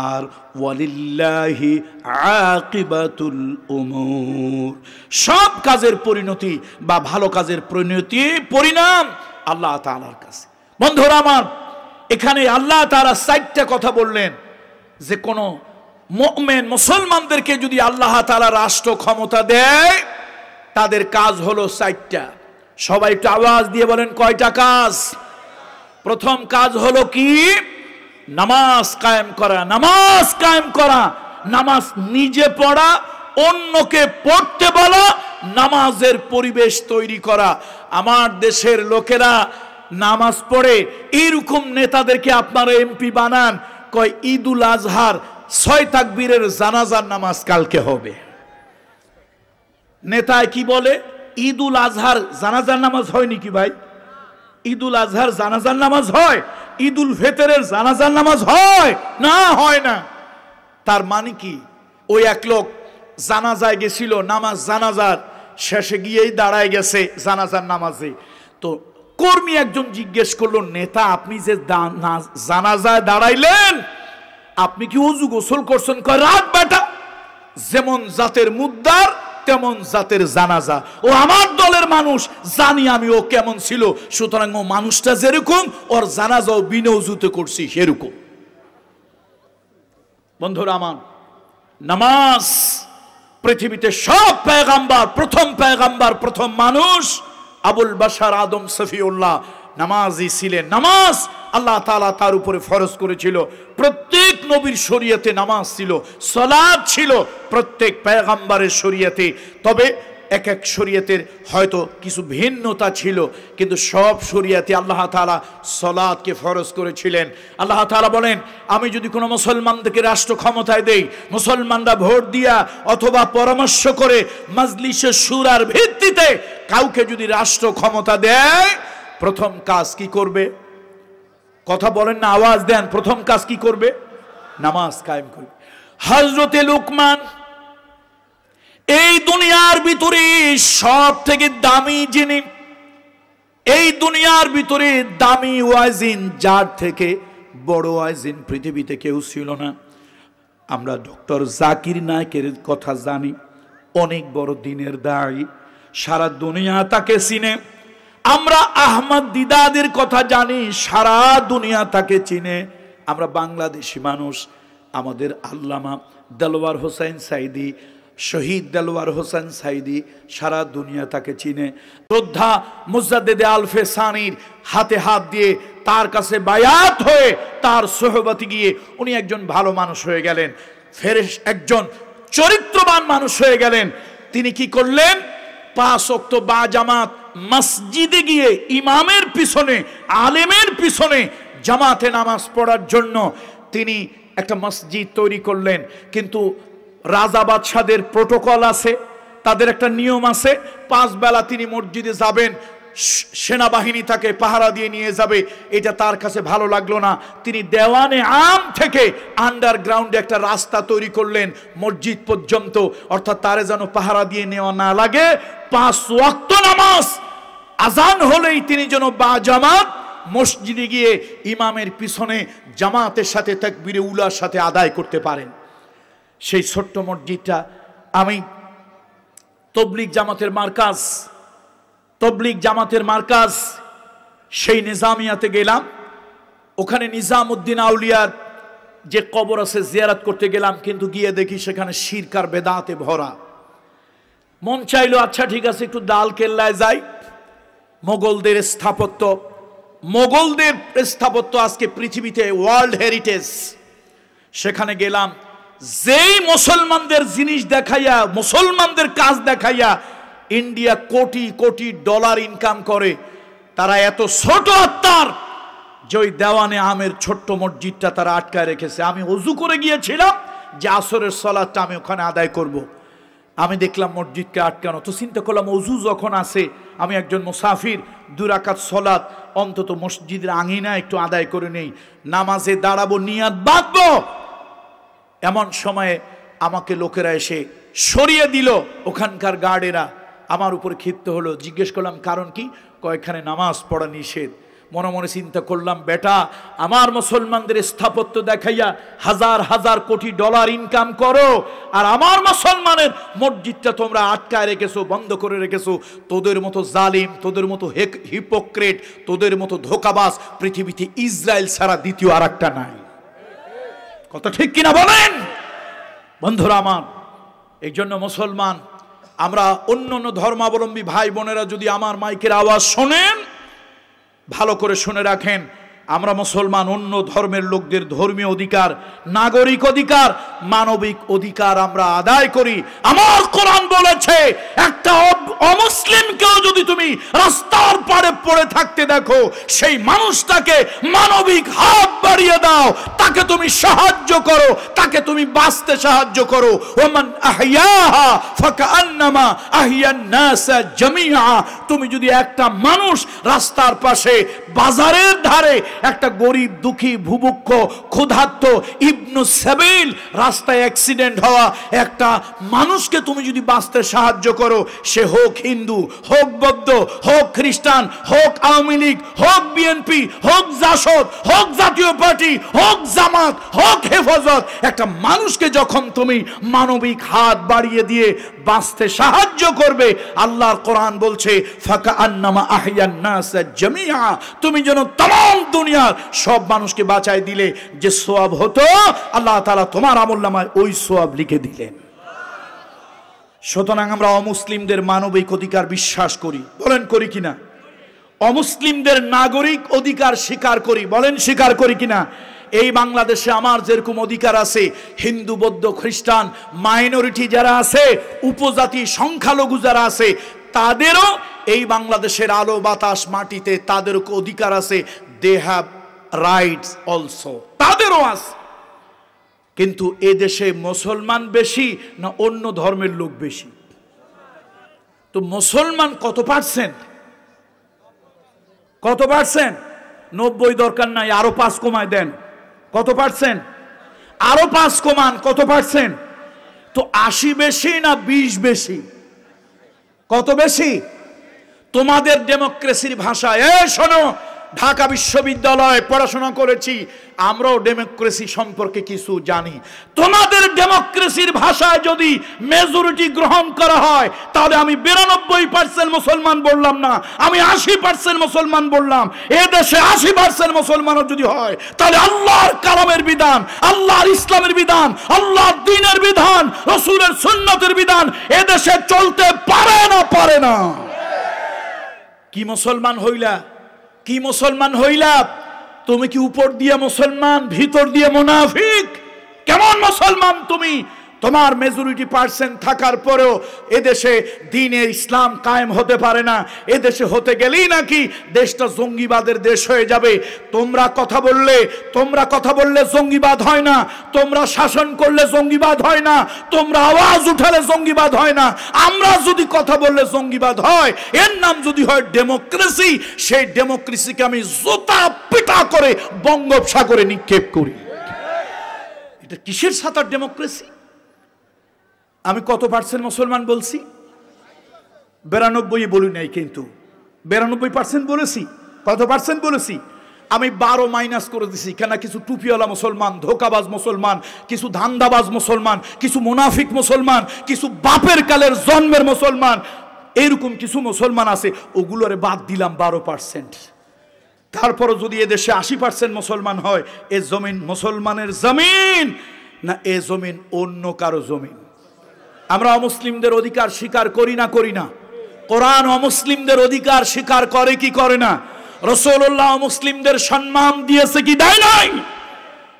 আর ওয়ালিল্লাহি আকিবাতুল উমুর, সব কাজের পরিণতি বা ভালো কাজের পরিণাম আল্লাহ তাআলার কাছে। বন্ধুরা আমার, এখানে আল্লাহ তাআলা 4টা কথা বললেন যে কোন মুমিন মুসলমানদেরকে যদি আল্লাহ তাআলা রাষ্ট্র ক্ষমতা দেয়, তাদের কাজ হলো 4টা। সবাই একটু আওয়াজ দিয়ে বলেন, কয়টা কাজ? প্রথম কাজ হলো কি? নামাজ কায়েম করা। নামাজ কায়েম করা, নামাজ নিজে পড়া, অন্যকে পড়তে বলা, নামাজের পরিবেশ তৈরি করা। আমার দেশের লোকেরা নামাজ পড়ে, এরকম নেতাদেরকে আপনারা এমপি বানান, কয় ঈদুল আজহার 6 তাকবীরের জানাজার নামাজ কালকে হবে। নেতায় কি বলে? ঈদুল আজহার জানাজার নামাজ হয় নাকি ভাই? ঈদুল আজহার জানাজার নামাজ হয়? ঈদুল ফিতরের জানাজার নামাজ হয় না? হয় না। তার মানে কি? ওই এক লোক জানাজায় গেছিল, নামাজ জানাজার শেষে গিয়েই দাঁড়ায় গেছে জানাজার নামাজে। তো কর্মী একজন জিজ্ঞেস করলো, নেতা আপনি যে জানাজায় দাঁড়াইলেন, আপনি কি ওযু গোসল করছেন? কয় রাত বেটা, যেমন জাতের মুদ্দার তেমন জাতের জানাজা। ও আমার দলের মানুষ, জানি আমি ও কেমন ছিল, সুতরাং ও মানুষটা যেরকম, ওর জানাজাও বিনা ওযুতে করছি সেরকম। বন্ধুরা আমার, নামাজ পৃথিবীতে সব পয়গাম্বার, প্রথম পয়গাম্বার, প্রথম মানুষ আবুল বাশার আদম সফিউল্লাহ নামাজি ছিলেন। নামাজ আল্লাহ তাআলা তার উপরে ফরজ করেছিল। প্রত্যেক নবীর শরীয়তে নামাজ ছিল, সালাত ছিল প্রত্যেক পয়গম্বরের শরীয়তে। তবে এক এক শরীয়তের হয়তো কিছু ভিন্নতা ছিল, কিন্তু সব শরীয়তে আল্লাহ তাআলা সালাতকে ফরজ করেছিলেন। আল্লাহ তাআলা বলেন, আমি যদি কোনো মুসলমানদেরকে রাষ্ট্র ক্ষমতায় দেই, মুসলমানরা ভোট দিয়া অথবা পরামর্শ করে মাজলিসে শুরার ভিত্তিতে কাউকে যদি রাষ্ট্র ক্ষমতা দেয়, প্রথম কাজ কি করবে? কথা বলেন না, আওয়াজ দেন। প্রথম কাজ কি করবে? নামাজ কায়েম করবে। হযরতে লুকমান এই দুনিয়ার ভিতরে সব থেকে দামি যিনি, এই দুনিয়ার ভিতরে দামি ওয়াজিন, যার থেকে বড় ওয়াজিন পৃথিবীতে কেউ ছিল না। আমরা ডক্টর জাকির নায়েকের কথা জানি, অনেক বড় দিনের দায়ী, সারা দুনিয়া তাকে চিনে। আমরা আহমদ দিদাদের কথা জানি, সারা দুনিয়া তাকে চিনে। আমরা বাংলাদেশি মানুষ, আমাদের আল্লামা দেলোয়ার হোসেন সাইদি, শহীদ দেলোয়ার হোসেন সাইদি, সারা দুনিয়া তাকে চিনে। শ্রদ্ধা মুজাদ্দেদে আলফে সানির হাতে হাত দিয়ে তার কাছে বায়াত হয়ে তার সোহবতে গিয়ে উনি একজন ভালো মানুষ হয়ে গেলেন, ফেরেশ একজন চরিত্রবান মানুষ হয়ে গেলেন। তিনি কি করলেন? 5 ওয়াক্ত বা জামাত মসজিদে গিয়ে ইমামের পিছনে, আলেমের পিছনে জামাতে নামাজ পড়ার জন্য তিনি একটা মসজিদ তৈরি করলেন। কিন্তু রাজা বাদশাদের প্রোটোকল আছে, তাদের একটা নিয়ম আছে, 5 বেলা তিনি মসজিদে যাবেন, সেনাবাহিনী তাকে পাহারা দিয়ে নিয়ে যাবে। এটা তার কাছে ভালো লাগলো না। তিনি দেওয়ানে আম থেকে আন্ডারগ্রাউন্ডে একটা রাস্তা তৈরি করলেন মসজিদ পর্যন্ত, অর্থাৎ তারে যেন পাহারা দিয়ে নেওয়া না লাগে। 5 ওয়াক্ত নামাজ আজান হলেই তিনি যেন বা জামাত মসজিদে গিয়ে ইমামের পিছনে জামাতের সাথে তাকবীরে উলার সাথে আদায় করতে পারেন। সেই ছোট্ট মসজিদটা আমি তবলিগ জামাতের মার্কাজ সেই নিজামিয়াতে গেলাম। ওখানে নিজামউদ্দিন আউলিয়ার যে কবর আছে জিয়ারত করতে গেলাম, কিন্তু গিয়ে দেখি সেখানে শিরক আর বেদাতে ভরা। মন চাইলো আচ্ছা ঠিক আছে একটু দাল কেল্লায় যাই। মোগলদের স্থাপত্য আজকে পৃথিবীতে ওয়ার্ল্ড হেরিটেজ। সেখানে গেলাম, যেই মুসলমানদের জিনিস দেখাইয়া, মুসলমানদের কাজ দেখাইয়া India crore crore dollar income করে, তারা এত ছোট আত্মার যে ওই দেওয়ানে আমের ছোট্ট মসজিদটা তারা আটকায় রেখেছে। আমি ওযু করে গিয়েছিলাম যে আসরের সালাতটা আমি ওখানে আদায় করব। আমি দেখলাম মসজিদকে আটকানো। তো চিন্তা করলাম ওযু যখন আছে, আমি একজন মুসাফির, 2 রাকাত সালাত অন্তত মসজিদের আঙিনা একটু আদায় করে নেই, নামাজে দাঁড়াবো, নিয়াত বাঁধবো। এমন সময়ে আমাকে লোকেরা এসে সরিয়ে দিল, ওখানকার গার্ডেরা আমার উপরে ক্ষিপ্ত হলো। জিজ্ঞেস করলাম কারণ কি? কয়েকখানে নামাজ পড়া নিষেধ। মনে মনে চিন্তা করলাম, বেটা আমার মুসলমানদের স্থাপত্য দেখাইয়া হাজার হাজার কোটি ডলার ইনকাম করো, আর আমার মুসলমানের মসজিদটা তোমরা আটকায় রেখেছো, বন্ধ করে রেখেছো। তোদের মতো জালিম, তোদের মতো হিপোক্রেট, তোদের মতো ধোঁকাবাজ পৃথিবীতে ইসরায়েল ছাড়া দ্বিতীয় আর একটা নাই। কথা ঠিক কিনা বলেন বন্ধুরা আমার? এই জন্য মুসলমান, আমরা অন্য ধর্মাবলম্বী ভাই বোনেরা যদি আমার মাইকের আওয়াজ শোনেন, ভালো করে শুনে রাখেন, আমরা মুসলমান অন্য ধর্মের লোকদের ধর্মীয় অধিকার, নাগরিক অধিকার, মানবিক অধিকার আমরা আদায় করি। আমার কোরআন বলেছে, একটা অমুসলিমকেও যদি তুমি রাস্তার পাড়ে পড়ে থাকতে দেখো, সেই মানুষটাকে মানবিক হাত বাড়িয়ে দাও, তাকে তুমি সাহায্য করো, তাকে তুমি বাঁচতে সাহায্য করো। ওমান আহইয়াহা ফাকান্নামা আহইয়ান নাস জামিআ। তুমি যদি একটা মানুষ রাস্তার পাশে, বাজারের ধারে একটা গরিব, দুঃখী, ভুভুক্ষ, ক্ষুধার্ত, ইবনু সাবিল, রাস্তায় অ্যাক্সিডেন্ট হওয়া একটা মানুষকে তুমি যদি বাঁচতে সাহায্য করো, সে হোক হিন্দু, হোক বৌদ্ধ, হোক খ্রিস্টান, হোক আওয়ামী লীগ, হোক বিএনপি, হোক জাসদ, হোক জাতীয় পার্টি, হোক জামাত, হোক হেফাজত, একটা মানুষকে যখন তুমি মানবিক হাত বাড়িয়ে দিয়ে বাঁচতে সাহায্য করবে, আল্লাহর কোরআন বলছে ফাকান্নামা আহইয়ান নাস জামিআ। তুমি যেন तमाम দুনিয়ার সব মানুষকে বাঁচায় দিলে যে সওয়াব হতো, আল্লাহ তাআলা তোমার আমলনামায় ওই সওয়াব লিখে দিলেন। সুতরাং আমরা অমুসলিমদের মানবিক অধিকার বিশ্বাস করি, বলেন করি কিনা? অমুসলিমদের নাগরিক অধিকার স্বীকার করি, বলেন স্বীকার করি কিনা? এই বাংলাদেশে আমার যেরকম অধিকার আছে, হিন্দু, বৌদ্ধ, খ্রিস্টান, মাইনরিটি যারা আছে, উপজাতি, সংখ্যালঘু যারা আছে, তাদেরও এই বাংলাদেশের আলো বাতাস মাটিতে তাদেরও অধিকার আছে। দে হ্যাভ রাইটস অলসো, তাদেরও আছে। কিন্তু এ দেশে মুসলমান বেশি না অন্য ধর্মের লোক বেশি? তো মুসলমান কত পার্সেন্ট? কত পার্সেন্ট? 90 দরকার নাই, আরো 5 কমায় দেন। কত পার্সেন্ট? আরো 5 কমান। কত পার্সেন্ট? তো 80 বেশি না 20 বেশি? কত বেশি? তোমাদের ডেমোক্রেসির ভাষায়, শোনো, ঢাকা বিশ্ববিদ্যালয়ে পড়াশোনা করেছি, আমরাও ডেমোক্রেসি সম্পর্কে কিছু জানি। তোমাদের ডেমোক্রেসির ভাষায় যদি মেজরিটি গ্রহণ করা হয় তাহলে আমি 92% মুসলমান বললাম না, আমি 80% মুসলমান বললাম। এ দেশে 80% মুসলমানও যদি হয় তাহলে আল্লাহর কালামের বিধান, আল্লাহর ইসলামের বিধান, আল্লাহর দ্বীনের বিধান, রাসূলের সুন্নতের বিধান এ দেশে চলতে পারে না, পারে না। কি মুসলমান হইলা, কি মুসলমান হইলা? তুমি কি উপর দিয়ে মুসলমান, ভিতর দিয়ে মুনাফিক? কেমন মুসলমান তুমি? তোমার মেজরিটি পার্সেন্ট থাকার পরেও এদেশে দ্বীনে ইসলাম কায়েম হতে পারে না। এদেশে হতে গেলেই নাকি দেশটা জঙ্গিবাদের দেশ হয়ে যাবে। তোমরা কথা বললে জঙ্গিবাদ হয় না, তোমরা শাসন করলে জঙ্গিবাদ হয় না, তোমরা আওয়াজ উঠালে জঙ্গিবাদ হয় না। আমরা যদি কথা বললে জঙ্গিবাদ হয়, এর নাম যদি হয় ডেমোক্রেসি, সেই ডেমোক্রেসিকে আমি জোতা পিটা করে বঙ্গোপসাগরে নিক্ষেপ করি। এটা কিসের সাথে ডেমোক্রেসি? আমি কত পার্সেন্ট মুসলমান বলছি? 92 বলি নাই, কিন্তু 92% বলেছি। কত পার্সেন্ট বলেছি? আমি 12 মাইনাস করে দিছি। কেন? কিছু টুপিওয়ালা মুসলমান, ধোকাবাজ মুসলমান, কিছু ধান্দাবাজ মুসলমান, কিছু মুনাফিক মুসলমান, কিছু বাপের কালের জন্মের মুসলমান, এরকম কিছু মুসলমান আছে, ওগুলোরে বাদ দিলাম 12%। তারপরও যদি এদেশে 80% মুসলমান হয়, এ জমিন মুসলমানের জমিন না এ জমিন অন্য কারো জমিন? আমরা অমুসলিমদের অধিকার স্বীকার করি না, করি না? কোরআন অমুসলিমদের অধিকার স্বীকার করে কি করে না? রাসূলুল্লাহ মুসলিমদের সম্মান দিয়েছে কি দেয় নাই?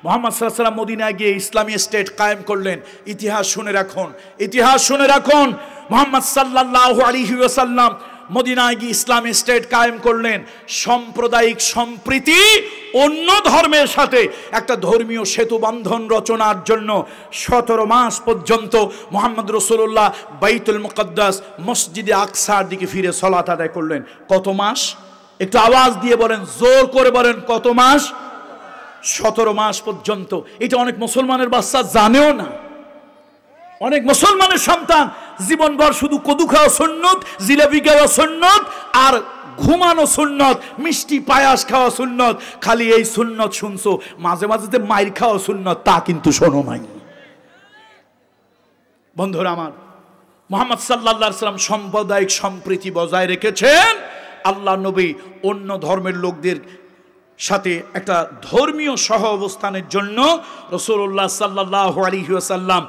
মুহাম্মদ সাল্লাল্লাহু আলাইহি ওয়াসাল্লাম মদিনায় গিয়ে ইসলামী স্টেট কায়েম করলেন। ইতিহাস শুনে রাখুন, ইতিহাস শুনে রাখুন। মুহাম্মদ সাল্লাল্লাহু আলাইহি ওয়াসাল্লাম মদিনায় গিয়ে ইসলামী স্টেট কায়েম করলেন। সাম্প্রদায়িক সম্প্রীতি, অন্য ধর্মের সাথে একটা ধর্মীয় সেতু বন্ধন রচনার জন্য 17 মাস পর্যন্ত মুহাম্মদ রাসূলুল্লাহ বাইতুল মুকদ্দাস মসজিদে আকসার দিকে ফিরে সালাত আদায় করলেন। কত মাস? একটু আওয়াজ দিয়ে বলেন, জোর করে বলেন, কত মাস? 17 মাস পর্যন্ত। এটা অনেক মুসলমানের বাচ্চা জানেও না। অনেক মুসলমানের সন্তান জীবনভর শুধু কদু খাওয়া সুন্নত, জিলাপি খাওয়া সুন্নত, আর ঘুমানো সুন্নত, মিষ্টি পায়াস খাওয়া সুন্নত, খালি এই সুন্নত শুনছো। মাঝে মাঝে যে মাইর খাওয়া সুন্নত তা কিন্তু শোনো নাই। বন্ধুরা আমার, মুহাম্মদ সাল্লাল্লাহু আলাইহি ওয়াসাল্লাম সাম্প্রদায়িক সম্প্রীতি বজায় রেখেছেন। আল্লাহ নবী অন্য ধর্মের লোকদের সাথে একটা ধর্মীয় সহ অবস্থানের জন্য রাসূলুল্লাহ সাল্লাল্লাহু আলাইহি ওয়াসাল্লাম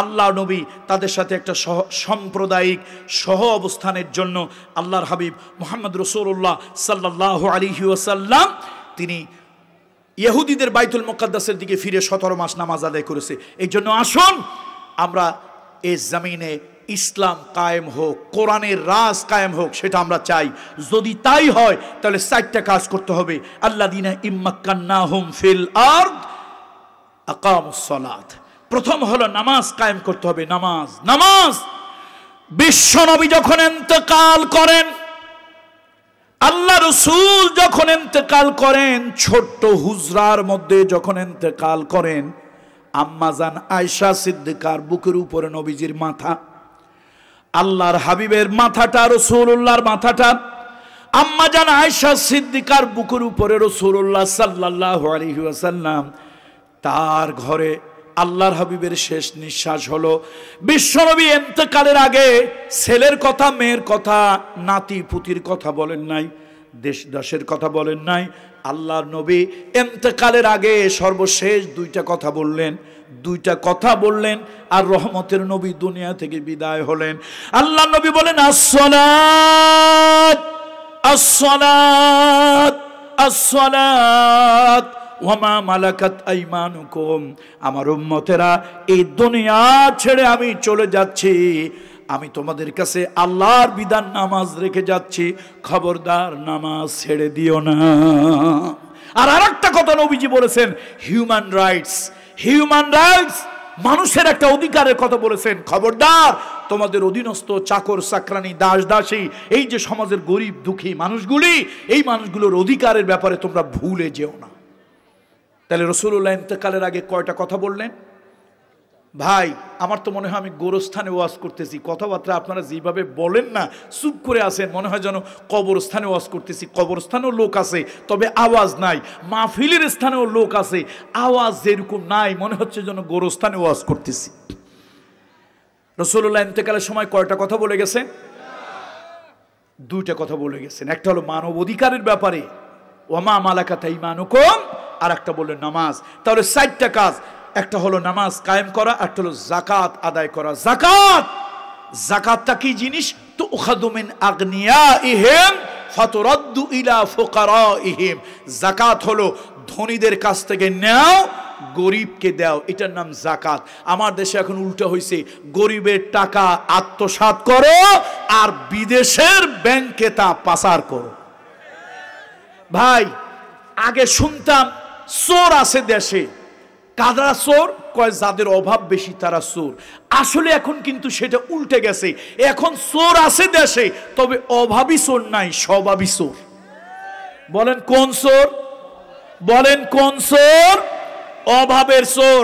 আল্লাহ নবী তাদের সাথে একটা সাম্প্রদায়িক সহ অবস্থানের জন্য আল্লাহর হাবিব মুহাম্মদ রাসূলুল্লাহ সাল্লাল্লাহু আলাইহি ওয়াসাল্লাম তিনি ইহুদিদের বাইতুল মুকদ্দাসের দিকে ফিরে 17 মাস নামাজ আদায় করেছে। এই জন্য আসুন আমরা এই জমিনে ইসলাম কায়েম হোক, কোরআনের রাজ কায়েম হোক, সেটা আমরা চাই। যদি তাই হয় তাহলে 4টা কাজ করতে হবে। আল্লাযীনা ইম্মাক্কান্নাহুম ফিল আরদ আকামুস সালাত। প্রথম হলো নামাজ কায়েম করতে হবে। নামাজ। বিশ্বনবী যখন ইন্তেকাল করেন, আল্লাহ রাসূল যখন ইন্তেকাল করেন, ছোট্ট হুজরার মধ্যে যখন ইন্তেকাল করেন, আম্মাজান আয়েশা সিদ্দিকার বুকের উপরে নবীজির মাথা, আল্লাহর হাবিবের মাথাটা, রাসূলুল্লাহর মাথাটা আম্মাজান আয়েশা সিদ্দিকার বুকের উপরে রাসূলুল্লাহ সাল্লাল্লাহু আলাইহি ওয়াসাল্লাম তার ঘরে আল্লাহর হাবিবের শেষ নিঃশ্বাস হলো। বিশ্বনবী ইন্তেকালের আগে ছেলের কথা, মেয়ের কথা, নাতি পুতির কথা বলেন নাই, দেশ দাসের কথা বলেন নাই। আল্লাহর নবী ইন্তেকালের আগে সর্বশেষ 2টা কথা বললেন, আর রহমতের নবী দুনিয়া থেকে বিদায় হলেন। আল্লাহ নবী বলেন, আসসালাত আসসালাত আসসালাত ওয়ামা মালাকাত আইমানুকুম। আমার উম্মতেরা, এই দুনিয়া ছেড়ে আমি চলে যাচ্ছি, আমি তোমাদের কাছে আল্লাহর বিধান নামাজ রেখে যাচ্ছি, খবরদার নামাজ ছেড়ে দিও না। আর আরেকটা কথা নবীজি বলেছেন, হিউম্যান রাইটস, মানুষের একটা অধিকারের কথা বলেছেন। খবরদার তোমাদের অধীনস্থ চাকর চাকরানি, দাস দাসী, এই যে সমাজের গরিব দুঃখী মানুষগুলি, এই মানুষগুলোর অধিকারের ব্যাপারে তোমরা ভুলে যেও না। তাহলে রাসূলুল্লাহ ইন্তেকালের আগে কয়টা কথা বললেন? ভাই আমার তো মনে হয় আমি গোরস্থানে ওয়াজ করতেছি, কথাবার্তা আপনারা যেভাবে বলেন না, চুপ করে আছেন, মনে হয় যেন কবরস্থানে ওয়াজ করতেছি। কবরস্থানেও লোক আছে, তবে আওয়াজ নাই। মাহফিলের স্থানেও লোক আছে, আওয়াজ যেরকম নাই, মনে হচ্ছে যেন গোরস্থানে ওয়াজ করতেছি। রাসূলুল্লাহ ইন্তেকালের সময় কয়টা কথা বলে গেছেন? দুইটা কথা বলে গেছেন। একটা হলো মানব অধিকারের ব্যাপারে, ওয়ামা মালাকাত আইমানুকুম, আর একটা বললেন নামাজ। তাহলে 4টা কাজ, একটা হলো নামাজ কায়েম করা, একটা হলো যাকাত আদায় করা। যাকাতটা কি জিনিস? তো উখাযু মিন আগনিয়াইহিম ফাতুরাদ্দু ইলা ফুকারাইহিম। যাকাত হলো ধনীদের কাছ থেকে নাও, গরিবকে দাও, এটার নাম যাকাত। আমার দেশে এখন উল্টা হয়েছে, গরিবের টাকা আত্মসাৎ করো আর বিদেশের ব্যাংকে তা পাচার করো। ভাই আগে শুনতাম চোর আছে দেশে, কারা চোর? কয় যাদের অভাব বেশি তারা চোর। আসলে এখন কিন্তু সেটা উল্টে গেছে, এখন চোর আছে দেশে, তবে অভাবী চোর নাই, স্বভাবী চোর। বলেন কোন চোর? বলেন কোন চোর? অভাবের চোর।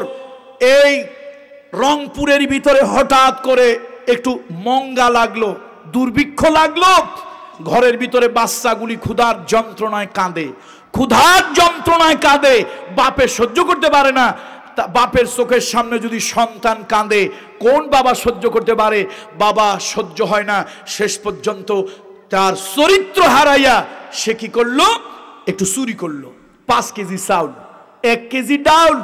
এই রংপুরের ভিতরে হঠাৎ করে একটু মঙ্গা লাগলো, দুর্ভিক্ষ লাগলো, ঘরের ভিতরে বাচ্চাগুলি ক্ষুধার যন্ত্রণায় কাঁদে, ক্ষুধার যন্ত্রণায় কাঁদে, বাপে সহ্য করতে পারে না। বাপের চোখের সামনে যদি সন্তান কাঁদে, কোন বাবা সহ্য করতে পারে? বাবা সহ্য হয় না, শেষ পর্যন্ত তার চরিত্র হারাইয়া সে কি করলো? একটু চুরি করলো। 5 কেজি চাউল, 1 কেজি ডাউল।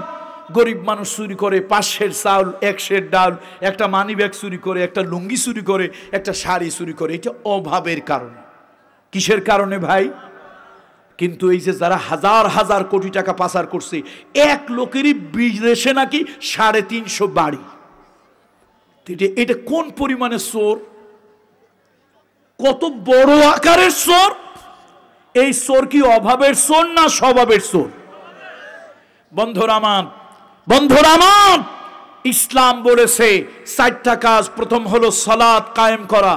গরিব মানুষ চুরি করে 5 সের চাউল, 1 সের ডাউল, একটা মানি ব্যাগ চুরি করে, একটা লুঙ্গি চুরি করে, একটা শাড়ি চুরি করে। এটা অভাবের কারণে। কিসের কারণে ভাই? কিন্তু এই যে যারা হাজার হাজার কোটি টাকা পাচার করছে, এক লোকেরই বিদেশে নাকি 350 বাড়ি। এটা কোন পরিমাণে চোর, কত বড় আকারের চোর! এই চোর কি অভাবের চোর না স্বভাবের চোর? বন্ধুরা আমার, ইসলাম বলেছে 4টা কাজ। প্রথম হলো সালাত কায়েম করা,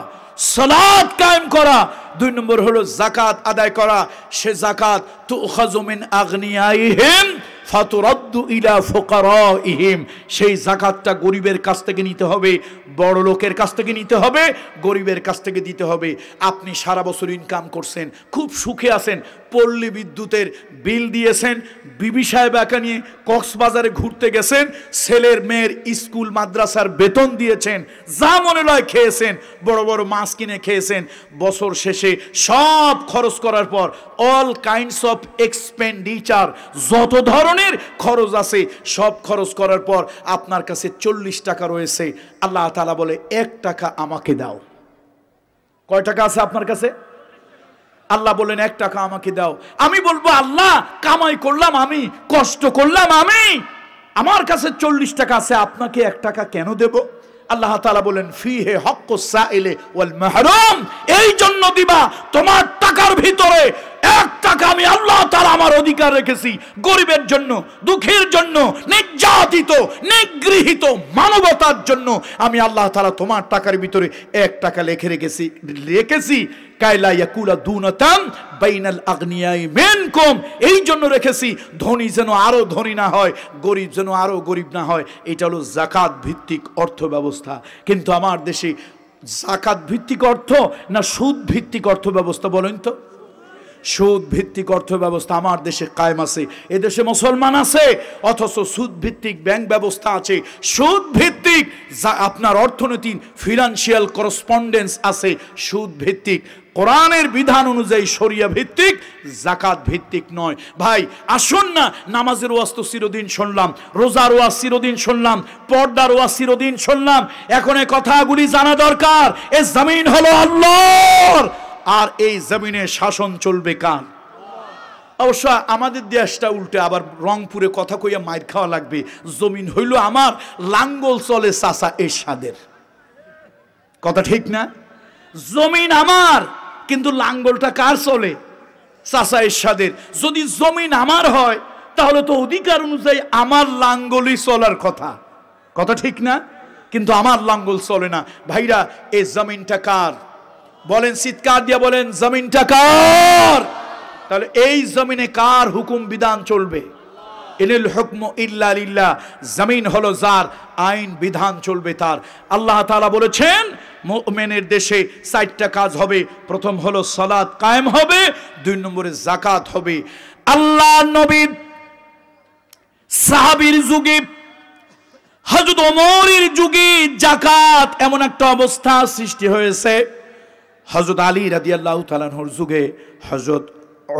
সালাত কায়েম করা। 2 নম্বর হলো যাকাত আদায় করা। সে যাকাত তুখাযু মিন আগনিয়াইহিম ফাতুরাদ্দু ইলা ফুকারাইহিম। সেই যাকাতটা গরিবের কাছ থেকে নিতে হবে, বড় লোকের কাছ থেকে নিতে হবে, গরিবের কাছ থেকে দিতে হবে। আপনি সারা বছর ইনকাম করছেন, খুব সুখে আছেন, পল্লী বিদ্যুতের বিল দিয়েছেন, বিবি সাহেবাকে নিয়ে কক্সবাজারে ঘুরতে গেছেন, ছেলের মেয়ের স্কুল মাদ্রাসার বেতন দিয়েছেন, যা মনে হয় খেয়েছেন, বড় বড় মাছ কিনে খেয়েছেন। বছর শেষে সব খরচ করার পর, অল কাইন্ডস অফ এক্সপেন্ডিচার, যত ধরনের খরচ আছে সব খরচ করার পর আপনার কাছে 40 টাকা রয়েছে। আল্লাহ তাআলা বলে 1 টাকা আমাকে দাও। কয় টাকা আছে আপনার কাছে? আল্লাহ বলেন 1 টাকা আমাকে দাও। আমি বলবো আল্লাহ, কামাই করলাম আমি, কষ্ট করলাম আমি, আমার কাছে 40 টাকা আছে, আপনাকে 1 টাকা কেন দেব? আল্লাহ তাআলা বলেন ফিহে হাক্কুস সাইলে ওয়াল মাহরুম। এই জন্য দিবা, তোমার টাকার ভিতরে 1 টাকা আমি আল্লাহ তাআলা আমার অধিকার রেখেছি গরিবের জন্য, দুঃখীর জন্য, নির্যাতিত নিগৃহীত মানবতার জন্য। আমি আল্লাহ তাআলা তোমার টাকার ভিতরে 1 টাকা রেখেছি কাইলা ইয়াকুলা দুনাতাম বাইনাল আগনিয়াই মিনকুম। এই জন্য রেখেছি ধনী যেন আরো ধনী না হয়, গরিব যেন আরো গরিব না হয়। এটা হলো যাকাত ভিত্তিক অর্থ ব্যবস্থা। কিন্তু আমার দেশে যাকাত ভিত্তিক অর্থ না সুদ ভিত্তিক অর্থ ব্যবস্থা? বলেন তো। সুদ ভিত্তিক অর্থ ব্যবস্থা আমার দেশে কায়েম আছে। এদেশে মুসলমান আছে, অথচ সুদ ভিত্তিক ব্যাংক ব্যবস্থা আছে। সুদ ভিত্তিক আপনার অর্থনৈতিক ফিনান্সিয়াল করসপন্ডেন্স আছে, সুদ ভিত্তিক। কোরআনের বিধান অনুযায়ী শরিয়া ভিত্তিক, যাকাত ভিত্তিক নয়। ভাই আসুন না, নামাজের ওয়াজ তো চিরদিন শুনলাম, রোজার ওয়াজ চিরদিন শুনলাম, পর্দার ওয়াজ চিরদিন শুনলাম। এখন এই কথাগুলি জানা দরকার, এই জমিন হলো আল্লাহর, আর এই জমিনে শাসন চলবে কার? অবশ্য আমাদের দেশটা উল্টে, আবার রংপুরে কথা কইয়া মাইর খাওয়া লাগবে। জমিন হইল আমার, লাঙ্গল চলে চাচা এরশাদের। কথা ঠিক না? জমিন আমার, কিন্তু লাঙ্গলটা কার চলে? চাচা এরশাদের। যদি জমিন আমার হয় তাহলে তো অধিকার অনুযায়ী আমার লাঙ্গলই চলার কথা। কথা ঠিক না? কিন্তু আমার লাঙ্গল চলে না। ভাইরা, এই জমিনটা কার? বলেন, চিৎকার দিয়া বলেন, জমিনটা কার? তাহলে এই জমিনে কার হুকুম বিধান চলবে? ইনিল হুকমু ইল্লা লিল্লাহ, জমিন হলো যার, আইন বিধান চলবে তার। আল্লাহ তাআলা বলেছেন মুমিনের দেশে 4টা কাজ হবে। প্রথম হলো সালাত কায়েম হবে, 2 নম্বরে যাকাত হবে। আল্লাহ নবী সাহাবীর যুগে, হযরত ওমরের যুগে যাকাত এমন একটা অবস্থা সৃষ্টি হয়েছে, হযরত আলী রাদিয়াল্লাহু তাআলা আনহুর যুগে, হযরত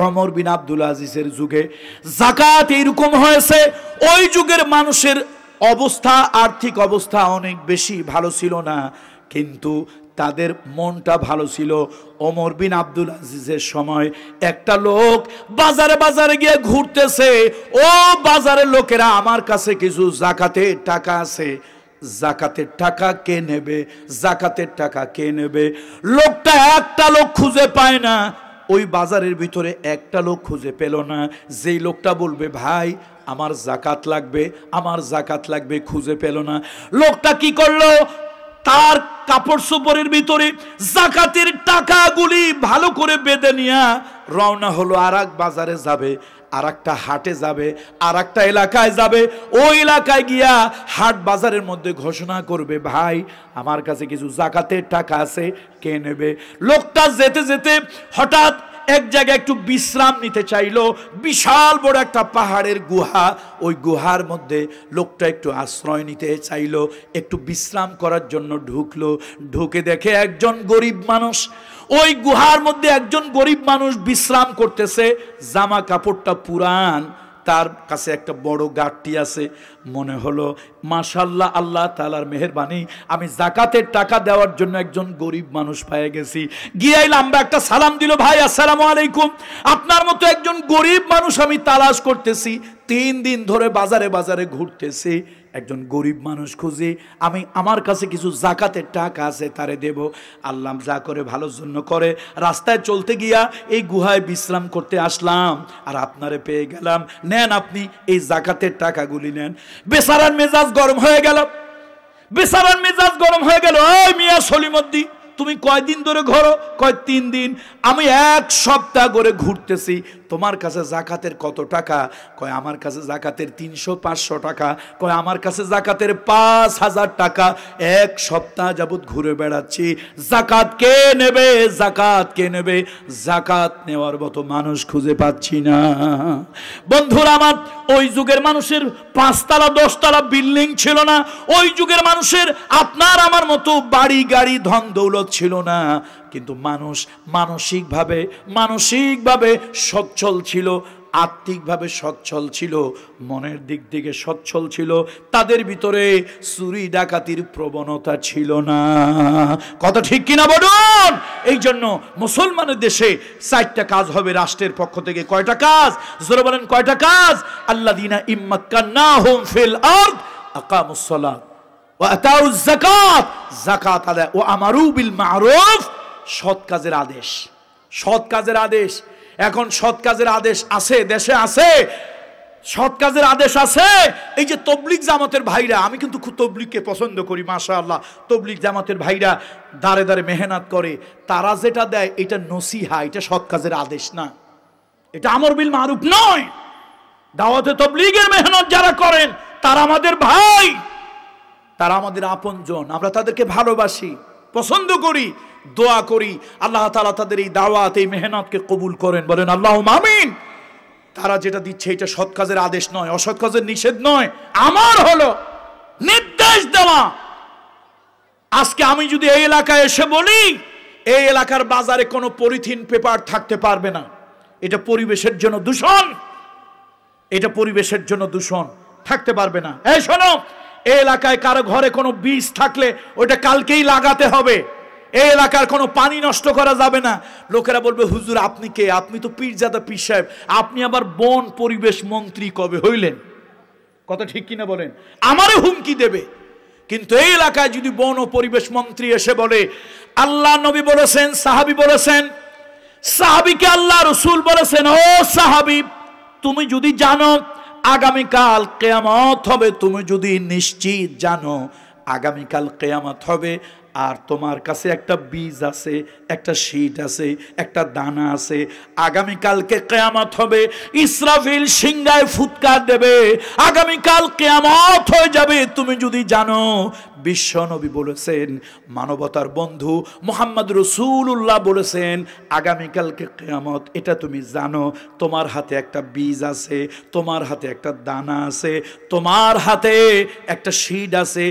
ওমর বিন আব্দুল আজিজের যুগে যাকাত এরকম হয়েছে। ওই যুগের মানুষের অবস্থা, আর্থিক অবস্থা অনেক বেশি ভালো ছিল না, কিন্তু তাদের মনটা ভালো ছিল। ওমর বিন আব্দুল আজিজের সময় একটা লোক বাজারে বাজারে গিয়ে ঘুরতেছে, ও বাজারের লোকেরা, আমার কাছে কিছু যাকাতের টাকা আছে, যাকাতের টাকা কে নেবে, যাকাতের টাকা কে নেবে। লোকটা একটা লোক খুঁজে পায় না, ওই বাজারের ভিতরে একটা লোক খুঁজে পেল না যেই লোকটা বলবে ভাই আমার যাকাত লাগবে, আমার যাকাত লাগবে, খুঁজে পেল না। লোকটা কি করলো, তার কাপড় চোপড়ের ভিতরে যাকাতের টাকাগুলি ভালো করে বেঁধে নিয়ে রওনা হলো, আর এক বাজারে যাবে, আর একটা হাটে যাবে, আর একটা এলাকায় যাবে। ওই এলাকায় গিয়া হাট বাজারের মধ্যে ঘোষণা করবে ভাই আমার কাছে কিছু যাকাতের টাকা আছে, কে নেবে। লোকটা যেতে যেতে হঠাৎ এক জায়গায় একটু বিশ্রাম নিতে চাইলো, বিশাল বড় একটা পাহাড়ের গুহা, ওই গুহার মধ্যে লোকটা একটু আশ্রয় নিতে চাইলো, একটু বিশ্রাম করার জন্য ঢুকলো। ঢুকে দেখে একজন গরিব মানুষ, ওই গুহার মধ্যে একজন গরিব মানুষ বিশ্রাম করতেছে, জামা কাপড়টা পুরান, তার কাছে একটা বড় গাঁটটি আছে। মনে হলো মাশাআল্লাহ, আল্লাহ তাআলার মেহেরবানি, আমি যাকাতের টাকা দেওয়ার জন্য একজন গরিব মানুষ পেয়ে গেছি। গিয়ে লম্বা একটা সালাম দিল, ভাই আসসালামু আলাইকুম, আপনার মতো একজন গরিব মানুষ আমি তালাশ করতেছি, 3 দিন ধরে বাজারে বাজারে ঘুরতেছি, একজন গরিব মানুষ খুঁজি, আমি আমার কাছে কিছু যাকাতের টাকা আছে, তারে দেব। আল্লাহ যা করে ভালোর জন্য করে, রাস্তায় চলতে গিয়া এই গুহায় বিশ্রাম করতে আসলাম, আর আপনারে পেয়ে গেলাম, নেন আপনি এই যাকাতের টাকাগুলি নেন। বেচারার মেজাজ গরম হয়ে গেল, বেচারার মেজাজ গরম হয়ে গেল। ওই মিয়া সলিমুদ্দিন, তুমি কয়দিন ধরে ঘোরো? কয় 3 দিন। আমি 1 সপ্তাহ করে ঘুরতেছি, তোমার কাছে যাকাতের কত টাকা? কয় আমার কাছে যাকাতের 300-500 টাকা। কয় আমার কাছে যাকাতের 5000 টাকা। 1 সপ্তাহ যাবত ঘুরে বেড়াচ্ছি, যাকাত কে নেবে, যাকাত কে নেবে? যাকাত নেওয়ার মতো মানুষ খুঁজে পাচ্ছি না। বন্ধুরা আমার, ওই যুগের মানুষের 5 তলা 10 তলা বিল্ডিং ছিল না, ওই যুগের মানুষের আপনার আমার মতো বাড়ি গাড়ি ধন দৌলত ছিল না, কিন্তু মানুষ মানসিকভাবে সচ্ছল ছিল, আত্মিকভাবে সচ্ছল ছিল, মনের দিক থেকে সচ্ছল ছিল, তাদের ভিতরে চুরি ডাকাতির প্রবণতা ছিল না। কথা ঠিক কিনা বলুন? এই জন্য মুসলমানের দেশে 4টা কাজ হবে রাষ্ট্রের পক্ষ থেকে। কয়টা কাজ? জোরে বলেন, কয়টা কাজ? আল্লাযীনা ইম্মাক্কান্নাহুম ফিল আরদ আকামুস সালাত ওয়া আতাউজ যাকাত, যাকাত আদায়, ও আমারু বিল মারুফ, সৎ কাজের আদেশ, সৎ কাজের আদেশ। এখন সৎ কাজের আদেশ আছে, দেশে আছে, সৎ কাজের আদেশ আছে। এই যে তবলিগ জামাতের ভাইরা, আমি কিন্তু খুব তবলিগকে পছন্দ করি, মাশাআল্লাহ। তবলিগ জামাতের ভাইরা দাঁড়ে দাঁড়ে মেহনত করে, তারা যেটা দেয় এটা নসিহা, এটা সৎ কাজের আদেশ না, এটা আমর বিল মারুফ নয়। দাওয়াতে তবলিগের মেহনত যারা করেন তারা আমাদের ভাই, তারা আমাদের আপনজন, আমরা তাদেরকে ভালোবাসি, পছন্দ করি, দোয়া করি আল্লাহ তাআলা তাদের এই দাওয়াত, এই মেহনতকে কবুল করেন, বলেন আল্লাহুম্মা আমিন। তারা যেটা দিচ্ছে এটা সৎ কাজের আদেশ নয়, অসৎ কাজের নিষেধ নয়, আমার হলো নির্দেশ দেওয়া। আজকে আমি যদি এই এলাকায় এসে বলি এই এলাকার বাজারে কোনো পলিথিন পেপার থাকতে পারবে না, এটা পরিবেশের জন্য দূষণ, এটা পরিবেশের জন্য দূষণ, থাকতে পারবে না। এই শোনো, এই এলাকায় কারো ঘরে কোনো বীজ থাকলে ওটা কালকেই লাগাতে হবে, এই এলাকার কোনো পানি নষ্ট করা যাবে না। লোকেরা বলবে হুজুর আপনি কে? আপনি তো পীরজাদা পীর সাহেব, আপনি আবার বন পরিবেশ মন্ত্রী কবে হইলেন? কথা ঠিক কিনা বলেন? আমারও হুমকি দেবে। কিন্তু এই এলাকায় যদি বন ও পরিবেশ মন্ত্রী এসে বলে, আল্লাহ নবী বলেছেন, সাহাবী বলেছেন, সাহাবীকে আল্লাহ রাসূল বলেছেন, ও সাহাবী তুমি যদি জানো আগামীকাল কিয়ামত হবে, তুমি যদি নিশ্চিত জানো আগামীকাল কিয়ামত হবে, আর তোমার কাছে একটা বীজ আছে, একটা শীট আছে, একটা দানা আছে। আগামীকালকে কিয়ামত হবে, ইসরাফিল সিংহায় ফুৎকার দেবে, আগামীকাল কিয়ামত হয়ে যাবে। তুমি যদি জানো, বিশ্ব নবী বলেছেন, মানবতার বন্ধু মুহাম্মদ রাসূলুল্লাহ বলেছেন আগামীকালকে কিয়ামত, এটা তুমি জানো। তোমার হাতে একটা বীজ আছে, তোমার হাতে একটা দানা আছে, তোমার হাতে একটা শীট আছে,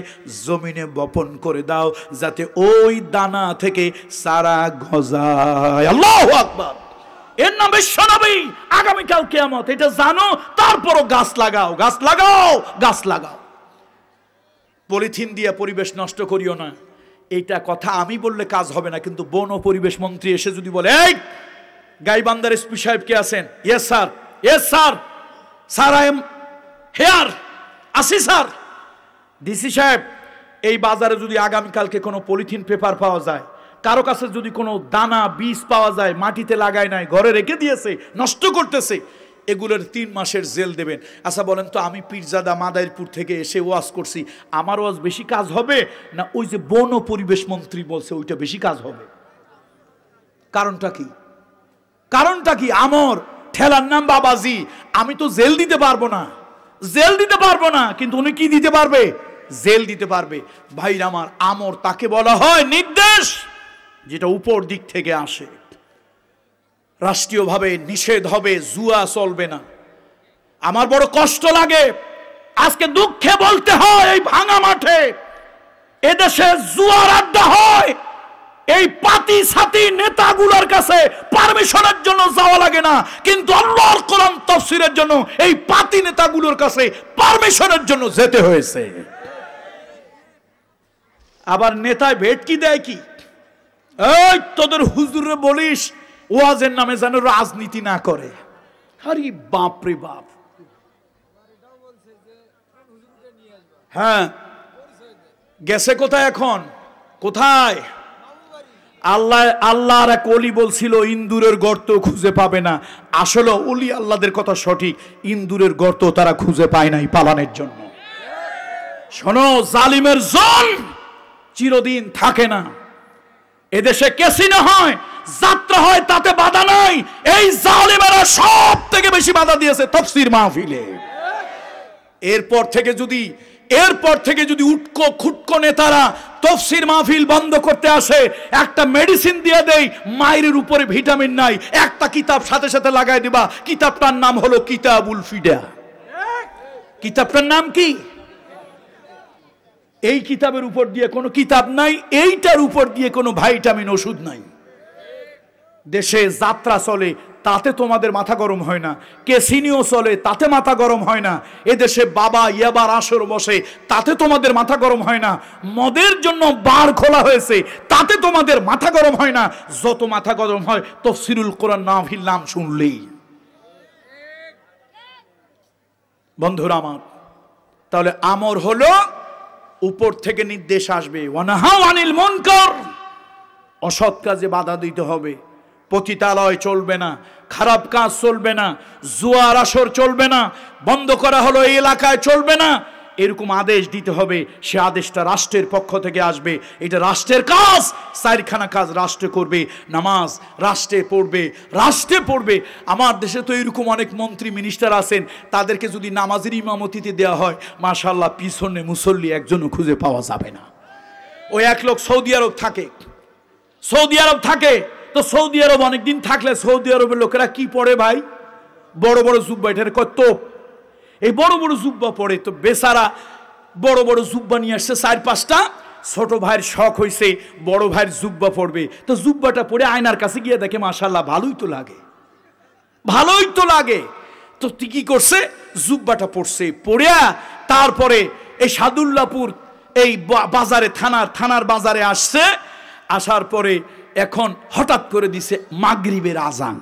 জমিনে বপন করে দাও যাতে ওই দানা থেকে সারা গজায়। আল্লাহু আকবার। এর নাম বিশ্ব নবী। আগামীকাল কিয়ামত এটা জানো, তারপরও গাছ লাগাও, গাছ লাগাও, গাছ লাগাও। পলিথিন দিয়ে পরিবেশ নষ্ট করিও না। এইটা কথা আমি বললে কাজ হবে না, কিন্তু বন ও পরিবেশ মন্ত্রী এসে যদি বলে, এই গাইবান্ধার এসপি সাহেব কে আছেন? Yes sir, yes sir, sir I am here, আসি স্যার। ডিসি সাহেব, এই বাজারে যদি আগামীকালকে কোনো পলিথিন পেপার পাওয়া যায়, কারো কাছে যদি কোনো দানা বীজ পাওয়া যায়, মাটিতে লাগায় নাই, ঘরে রেখে দিয়েছে, নষ্ট করতেছে, এগুলোর 3 মাসের জেল দেবেন। আচ্ছা বলেন তো, আমি পীরজাদা মাদারীপুর থেকে এসে ওয়াজ করছি, আমার ওয়াজ বেশি কাজ হবে না ওই যে বন ও পরিবেশ মন্ত্রী বলছে ওইটা বেশি কাজ হবে? কারণটা কি? কারণটা কি? আমর ঠেলার নাম বাবাজি। আমি তো জেল দিতে পারবো না, জেল দিতে পারবো না, কিন্তু উনি কি দিতে পারবে? জেল দিতে পারবে। ভাইরা আমার, আমর তাকে বলা হয় নির্দেশ যেটা উপর দিক থেকে আসে। রাষ্ট্রীয়ভাবে নিষেধ হবে, জুয়া চলবে না। আমার বড় কষ্ট লাগে, আজকে দুঃখে বলতে হয়, এই ভাঙা মাঠে এদেশে জুয়ার আড্ডা হয়। এই পাতি সাতি নেতাগুলোর কাছে পারমিশনের জন্য যাওয়া লাগে না, কিন্তু আল্লাহর কোরআন তাফসীরের জন্য এই পাতি নেতাগুলোর কাছে পারমিশনের জন্য যেতে হয়েছে। আবার নেতায় ভেটকি দেয় কি? এই তোদের হুজুরে বলিস ওয়াজের নামে যেন রাজনীতি না করে। আরে বাপ রে বাপ। হ্যাঁ, গেছে কোথায় এখন? কোথায়? আল্লাহর এক ওলি বলছিল ইন্দুরের গর্ত খুঁজে পাবে না। আসলে ওলি আল্লাহদের কথা সঠিক, ইন্দুরের গর্ত তারা খুঁজে পায় নাই পালানোর জন্য। শোনো, জালিমের জল চিরদিন থাকে না। এদেশে ক্যাসিনো হয়, যাত্রা হয়, তাতে বাধা নাই। এই জালিমেরা সব থেকে বেশি বাধা দিয়েছে তাফসীর মাহফিলে। এরপর থেকে যদি উটকো খুটকো নেতারা তাফসীর মাহফিল বন্ধ করতে আসে, একটা মেডিসিন দিয়ে দেই, মায়ের উপরে ভিটামিন নাই, একটা কিতাব সাথে সাথে লাগাই দিবা, কিতাবটার নাম হলো কিতাবুল ফিদা। কিতাবটার নাম কি? এই কিতাবের উপর দিয়ে কোনো কিতাব নাই, এইটার উপর দিয়ে কোনো ভাইটামিন ওষুধ নাই। দেশে যাত্রা চলে, তাতে তোমাদের মাথা গরম হয় না। ক্যাসিনো চলে, তাতে মাথা গরম হয় না। এদেশে বাবা ইয়াবার আসর বসে, তাতে তোমাদের মাথা গরম হয় না। মদের জন্য বার খোলা হয়েছে, তাতে তোমাদের মাথা গরম হয় না। যত মাথা গরম হয় তাফসীরুল কোরআন মাহফিল নাম শুনলেই। বন্ধুরা আমার, তাহলে আমর হলো উপর থেকে নির্দেশ আসবে, ওয়ানাহাউ আনিল মুনকার, অসৎ কাজে বাধা দিতে হবে। পতিতালয় চলবে না, খারাপ কাজ চলবে না, জুয়ার আসর চলবে না, বন্ধ করা হলো এই এলাকায় চলবে না, এরকম আদেশ দিতে হবে। সে আদেশটা রাষ্ট্রের পক্ষ থেকে আসবে। এটা রাষ্ট্রের কাজ, 4খানা কাজ রাষ্ট্র করবে। নামাজ রাষ্ট্রে পড়বে। আমার দেশে তো এরকম অনেক মন্ত্রী মিনিস্টার আছেন, তাদেরকে যদি নামাজের ইমামতিতে দেওয়া হয়, মাশাআল্লাহ পিছনে মুসল্লি একজনও খুঁজে পাওয়া যাবে না। ওই এক লোক সৌদি আরব থাকে, তো সৌদি আরব অনেকদিন থাকলে সৌদি আরবের লোকেরা কি পড়ে ভাই? বড় বড় জুব্বা, এটার কত এই বড় বড় জুব্বা পড়ে। তো বেচারা বড় বড় জুব্বা নিয়ে আসছে 4-5টা। ছোট ভাইয়ের শখ হয়েছে বড় ভাইয়ের জুব্বা পড়বে, তো জুব্বাটা পরে আয়নার কাছে গিয়ে দেখে মাশাআল্লাহ ভালোই তো লাগে। তো কি করছে? জুব্বাটা পড়ছে, পড়িয়া তারপরে এই সাদুল্লাপুর এই বাজারে থানার বাজারে আসছে। আসার পরে এখন হঠাৎ করে দিছে মাগরিবের আজান।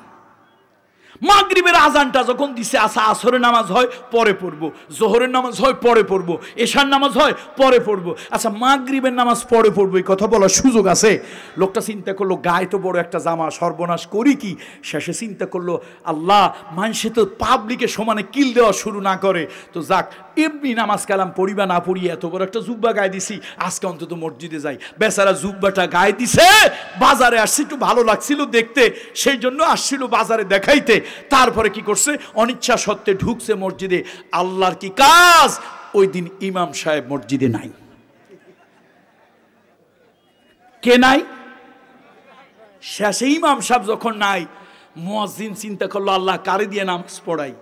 মাগরিবের আজানটা যখন দিছে, আচ্ছা আসরের নামাজ হয় পরে পড়বো, জোহরের নামাজ হয় পরে পড়বো, এশার নামাজ হয় পরে পড়বো, আচ্ছা মাগরিবের নামাজ পরে পড়বো, এই কথা বলার সুযোগ আছে? লোকটা চিন্তা করলো গায়ে তো বড় একটা জামা, সর্বনাশ করি কি? শেষে চিন্তা করলো আল্লাহ, মানুষে তো পাবলিকে সমানে কিল দেওয়া শুরু না করে, তো যাক এমনি নামাজ কালাম পড়িবা না পড়িয়ে এত বড় একটা জুব্বা গায়ে দিছি, আজকে অন্তত মসজিদে যাই। বেচারা জুব্বাটা গায়ে দিছে, বাজারে আসছে, একটু ভালো লাগছিল দেখতে, সেই জন্য আসছিল বাজারে দেখাইতে। তারপরে কি করছে, অনিচ্ছা সত্ত্বে ঢুকছে মসজিদে। আল্লাহর কি কাজ, ওই দিন ইমাম সাহেব মসজিদে নাই। কে নাই? শেষে ইমাম সাহেব যখন নাই, মুয়াজ্জিন চিন্তা করলো আল্লাহ কারে দিয়ে নামাজ পড়াই।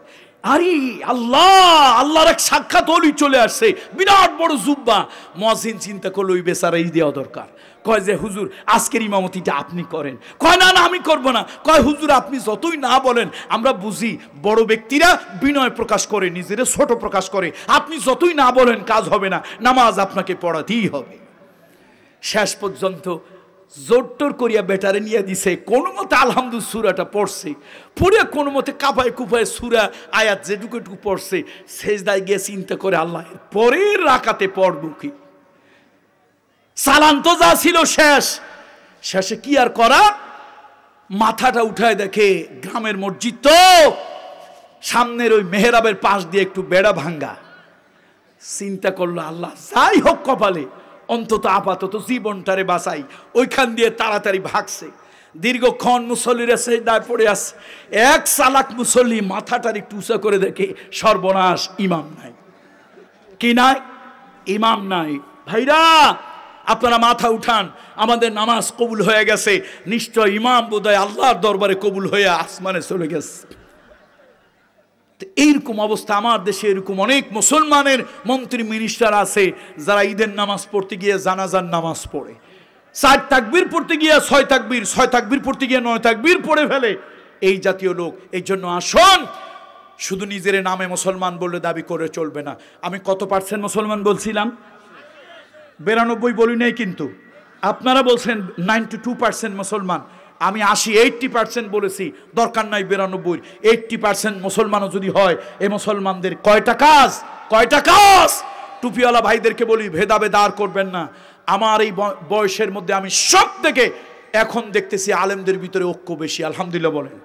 আরে আল্লাহ, আল্লাহর এক সাক্ষাৎ ওলি চলে আসছে, বিরাট বড় জুব্বা। মুয়াজ্জিন চিন্তা করলো ওই বেচারাই দেওয়া দরকার। কয় যে হুজুর আজকের ইমামতিটা আপনি করেন। কয় না না আমি করব না। কয় হুজুর আপনি যতই না বলেন আমরা বুঝি বড় ব্যক্তিরা বিনয় প্রকাশ করে, নিজেরা ছোট প্রকাশ করে, আপনি যতই না বলেন কাজ হবে না, নামাজ আপনাকে পড়াতেই হবে। শেষ পর্যন্ত জোরটোর করিয়া বেটারে নিয়ে দিছে, কোনো মতে আলহামদুলিল্লাহ সূরাটা পড়ছে, পড়ে কোনো মতে কাপায় কুপায় সূরা আয়াত যেটুকু পড়ছে, সেজদায় গিয়ে চিন্তা করে আল্লাহ পরের রাকাতে পড়বো কি, সালাম তো যা ছিল শেষ। শেষে কি আর করা, মাথাটা উঠায় দেখে গ্রামের মসজিদ তো, সামনের ওই মেহরাবের পাশ দিয়ে একটু বেড়া ভাঙ্গা। চিন্তা করলো আল্লাহ যাই হোক কপালে, অন্তত আপাতত জীবনটারে বাঁচাই। ওইখান দিয়ে তাড়াতাড়ি ভাগছে। দীর্ঘক্ষণ মুসল্লিরা সেজদায় পড়ে আসছে। এক চালাক মুসল্লি মাথাটার একটু উঁচা করে দেখে সর্বনাশ, ইমাম নাই। কি নাই? ইমাম নাই। ভাইরা আপনারা মাথা উঠান, আমাদের নামাজ কবুল হয়ে গেছে, নিশ্চয় ইমাম বোধহয় আল্লাহর দরবারে কবুল হয়ে আসমানে চলে গেছে। এইরকম অবস্থা আমার দেশে, এরকম অনেক মুসলমানের মন্ত্রী মিনিস্টার আছে যারা ঈদের নামাজ পড়তে গিয়ে জানাজার নামাজ পড়ে, 4 তাকবীর পড়তে গিয়ে 6 তাকবীর, 6 তাকবীর পড়তে গিয়ে 9 তাকবীর পড়ে ফেলে, এই জাতীয় লোক। এই জন্য আসুন, শুধু নিজের নামে মুসলমান বলে দাবি করে চলবে না। আমি কত পার্সেন্ট মুসলমান বলছিলাম? 92 বলি নাই, কিন্তু আপনারা বলছেন 92% মুসলমান। আমি 80% বলেছি, দরকার নাই 92, 80% মুসলমানও যদি হয়, এই মুসলমানদের কয়টা কাজ, কয়টা কাজ। টুপিওয়ালা ভাইদেরকে বলি ভেদাভেদ আর করবেন না। আমার এই বয়সের মধ্যে আমি সব থেকে এখন দেখতেছি আলেমদের ভিতরে ঐক্য বেশি, আলহামদুলিল্লাহ বলেন।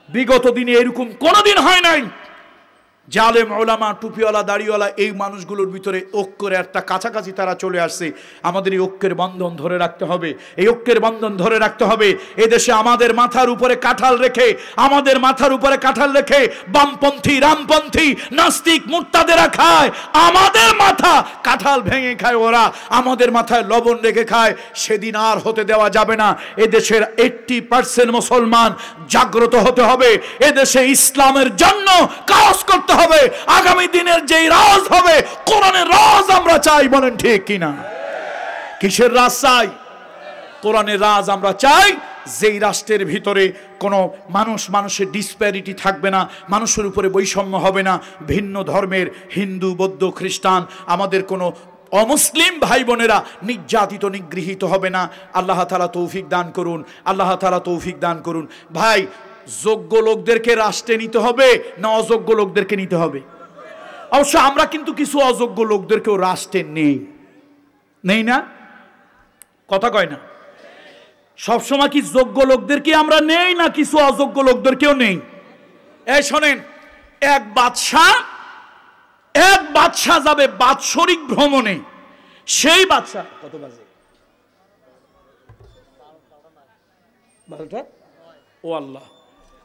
বিগত দিনে এরকম কোনোদিন হয় নাই। জালেম ওলামা, টুপিওয়ালা, দাড়িওয়ালা, এই মানুষগুলোর ভিতরে ঐক্যের একটা কাছাকাছি তারা চলে আসছে। আমাদের এই ঐক্যের বন্ধন ধরে রাখতে হবে, এই ঐক্যের বন্ধন ধরে রাখতে হবে। এদেশে আমাদের মাথার উপরে কাঁঠাল রেখে, আমাদের মাথার উপরে কাঁঠাল রেখে বামপন্থী, রামপন্থী, নাস্তিক, মুরতাদেরা খায়, আমাদের মাথা কাঁঠাল ভেঙে খায় ওরা, আমাদের মাথায় লবণ রেখে খায়। সেদিন আর হতে দেওয়া যাবে না। এদেশের 80% মুসলমান জাগ্রত হতে হবে। এদেশে ইসলামের জন্য কাজ করতে হবে। আগামী দিনের যেই রাজ হবে, কোরআনের রাজ আমরা চাই, বলেন ঠিক কিনা? কিসের রাজ চাই? কোরআনের রাজ আমরা চাই। যেই রাষ্ট্রের ভিতরে কোনো মানুষের ডিসপ্যারিটি থাকবে না, মানুষের উপরে বৈষম্য হবে না, ভিন্ন ধর্মের হিন্দু, বৌদ্ধ, খ্রিস্টান, আমাদের কোনো অমুসলিম ভাই বোনেরা নির্যাতিত, নিগৃহীত হবে না। আল্লাহ তাআলা তৌফিক দান করুন, আল্লাহ তাআলা তৌফিক দান করুন। ভাই, যোগ্য লোকদেরকে রাষ্ট্রে নিতে হবে না অযোগ্য লোকদেরকে নিতে হবে? অবশ্য আমরা কিন্তু কিছু অযোগ্য লোকদেরকেও রাষ্ট্রে নেই না, কথা কয় না? সবসময় কি যোগ্য লোকদেরকে আমরা নেই না কিছু অযোগ্য লোকদেরকেও নেই? এই শোনেন, এক বাদশা যাবে বাৎসরিক ভ্রমণে। সেই বাদশা কত বাজে? 12টা? ও আল্লাহ,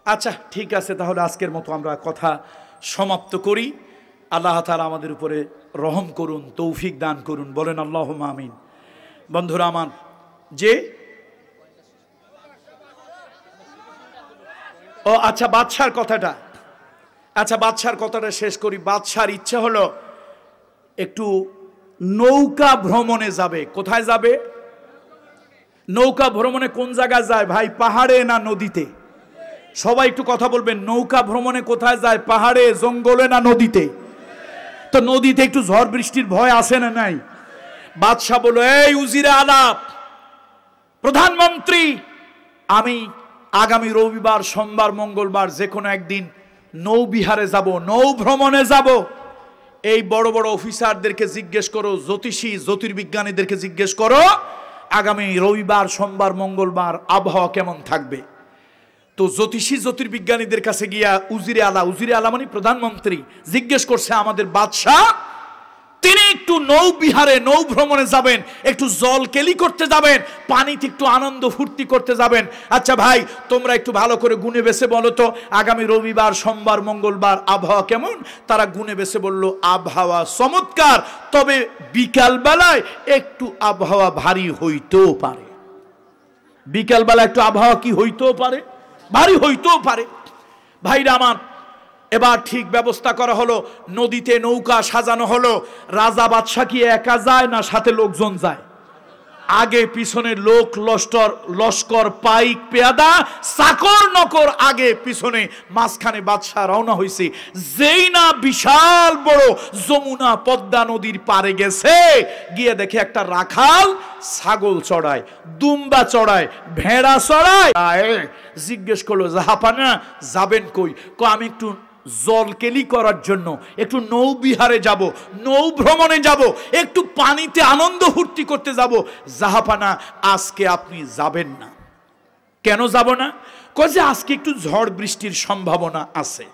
আচ্ছা ঠিক আছে, তাহলে আজকের মতো আমরা কথা সমাপ্ত করি। আল্লাহ তাআলা আমাদের উপরে রহম করুন, তৌফিক দান করুন, বলেন আল্লাহুম্মা আমিন। বন্ধুরা আমার, যে ও আচ্ছা বাদশার কথাটা শেষ করি। বাদশার ইচ্ছা হলো একটু নৌকা ভ্রমণে যাবে। কোথায় যাবে? নৌকা ভ্রমণে কোন জায়গায় যায় ভাই? পাহাড়ে না নদীতে? সবাই একটু কথা বলবেন। নৌকা ভ্রমণে কোথায় যায়? পাহাড়ে, জঙ্গলে না নদীতে? তো নদীতে একটু ঝড় বৃষ্টির ভয় আছে না নাই? বাদশা বলল, এই উজিরে আলাপ, প্রধানমন্ত্রী, আমি আগামী রবিবার, সোমবার, মঙ্গলবার যে কোনো একদিন নৌবিহারে যাব, নৌ ভ্রমণে যাব। এই বড় বড় অফিসারদেরকে জিজ্ঞেস করো, জ্যোতিষী জ্যোতির্বিজ্ঞানীদেরকে জিজ্ঞেস করো আগামী রবিবার, সোমবার, মঙ্গলবার আবহাওয়া কেমন থাকবে। তো জ্যোতিষী জ্যোতির্বিজ্ঞানীদের কাছে গিয়া উজিরে আলা মানে প্রধানমন্ত্রী জিজ্ঞেস করছে আমাদের বাদশাহ, তিনি একটু নৌ বিহারে, নৌ ভ্রমণে যাবেন, একটু জল কেলি করতে যাবেন, পানিতে একটু আনন্দ ফুর্তি করতে যাবেন। আচ্ছা ভাই, তোমরা একটু ভালো করে গুনে বেছে বলো তো আগামী রবিবার, সোমবার, মঙ্গলবার আবহাওয়া কেমন। তারা গুনে বেছে বলল আবহাওয়া চমৎকার, তবে বিকাল বেলায় একটু আবহাওয়া ভারী হইতেও পারে। বিকাল বেলা একটু আবহাওয়া কি হইতেও পারে, ভারী হইতেও পারে। ভাইরা আমার, এবার ঠিক ব্যবস্থা করা হলো, নদীতে নৌকা সাজানো হলো। রাজা বাদশা কি একা যায় না সাথে লোকজন যায়? আগে পিছনে লোক লস্কর পাইক পেয়াদা চাকর নকর আগে পিছনে, মাঝখানে বাদশা রওনা হয়েছে। যেই না বিশাল বড় যমুনা পদ্মা নদীর পারে গেছে, গিয়ে দেখে একটা রাখাল ছাগল চড়ায়, দুম্বা চড়ায়, ভেড়া চড়ায়। জিজ্ঞেস করলো জাহাপানা যাবেন কই? আমি একটু জল কেলি করার জন্য, একটু নৌ বিহারে যাব, নৌ ভ্রমণে যাব, একটু পানিতে আনন্দ ফুর্তি করতে যাব। জাহাপানা আজকে আপনি যাবেন না। কেন যাব না? কয় যে আজকে একটু ঝড় বৃষ্টির সম্ভাবনা আছে।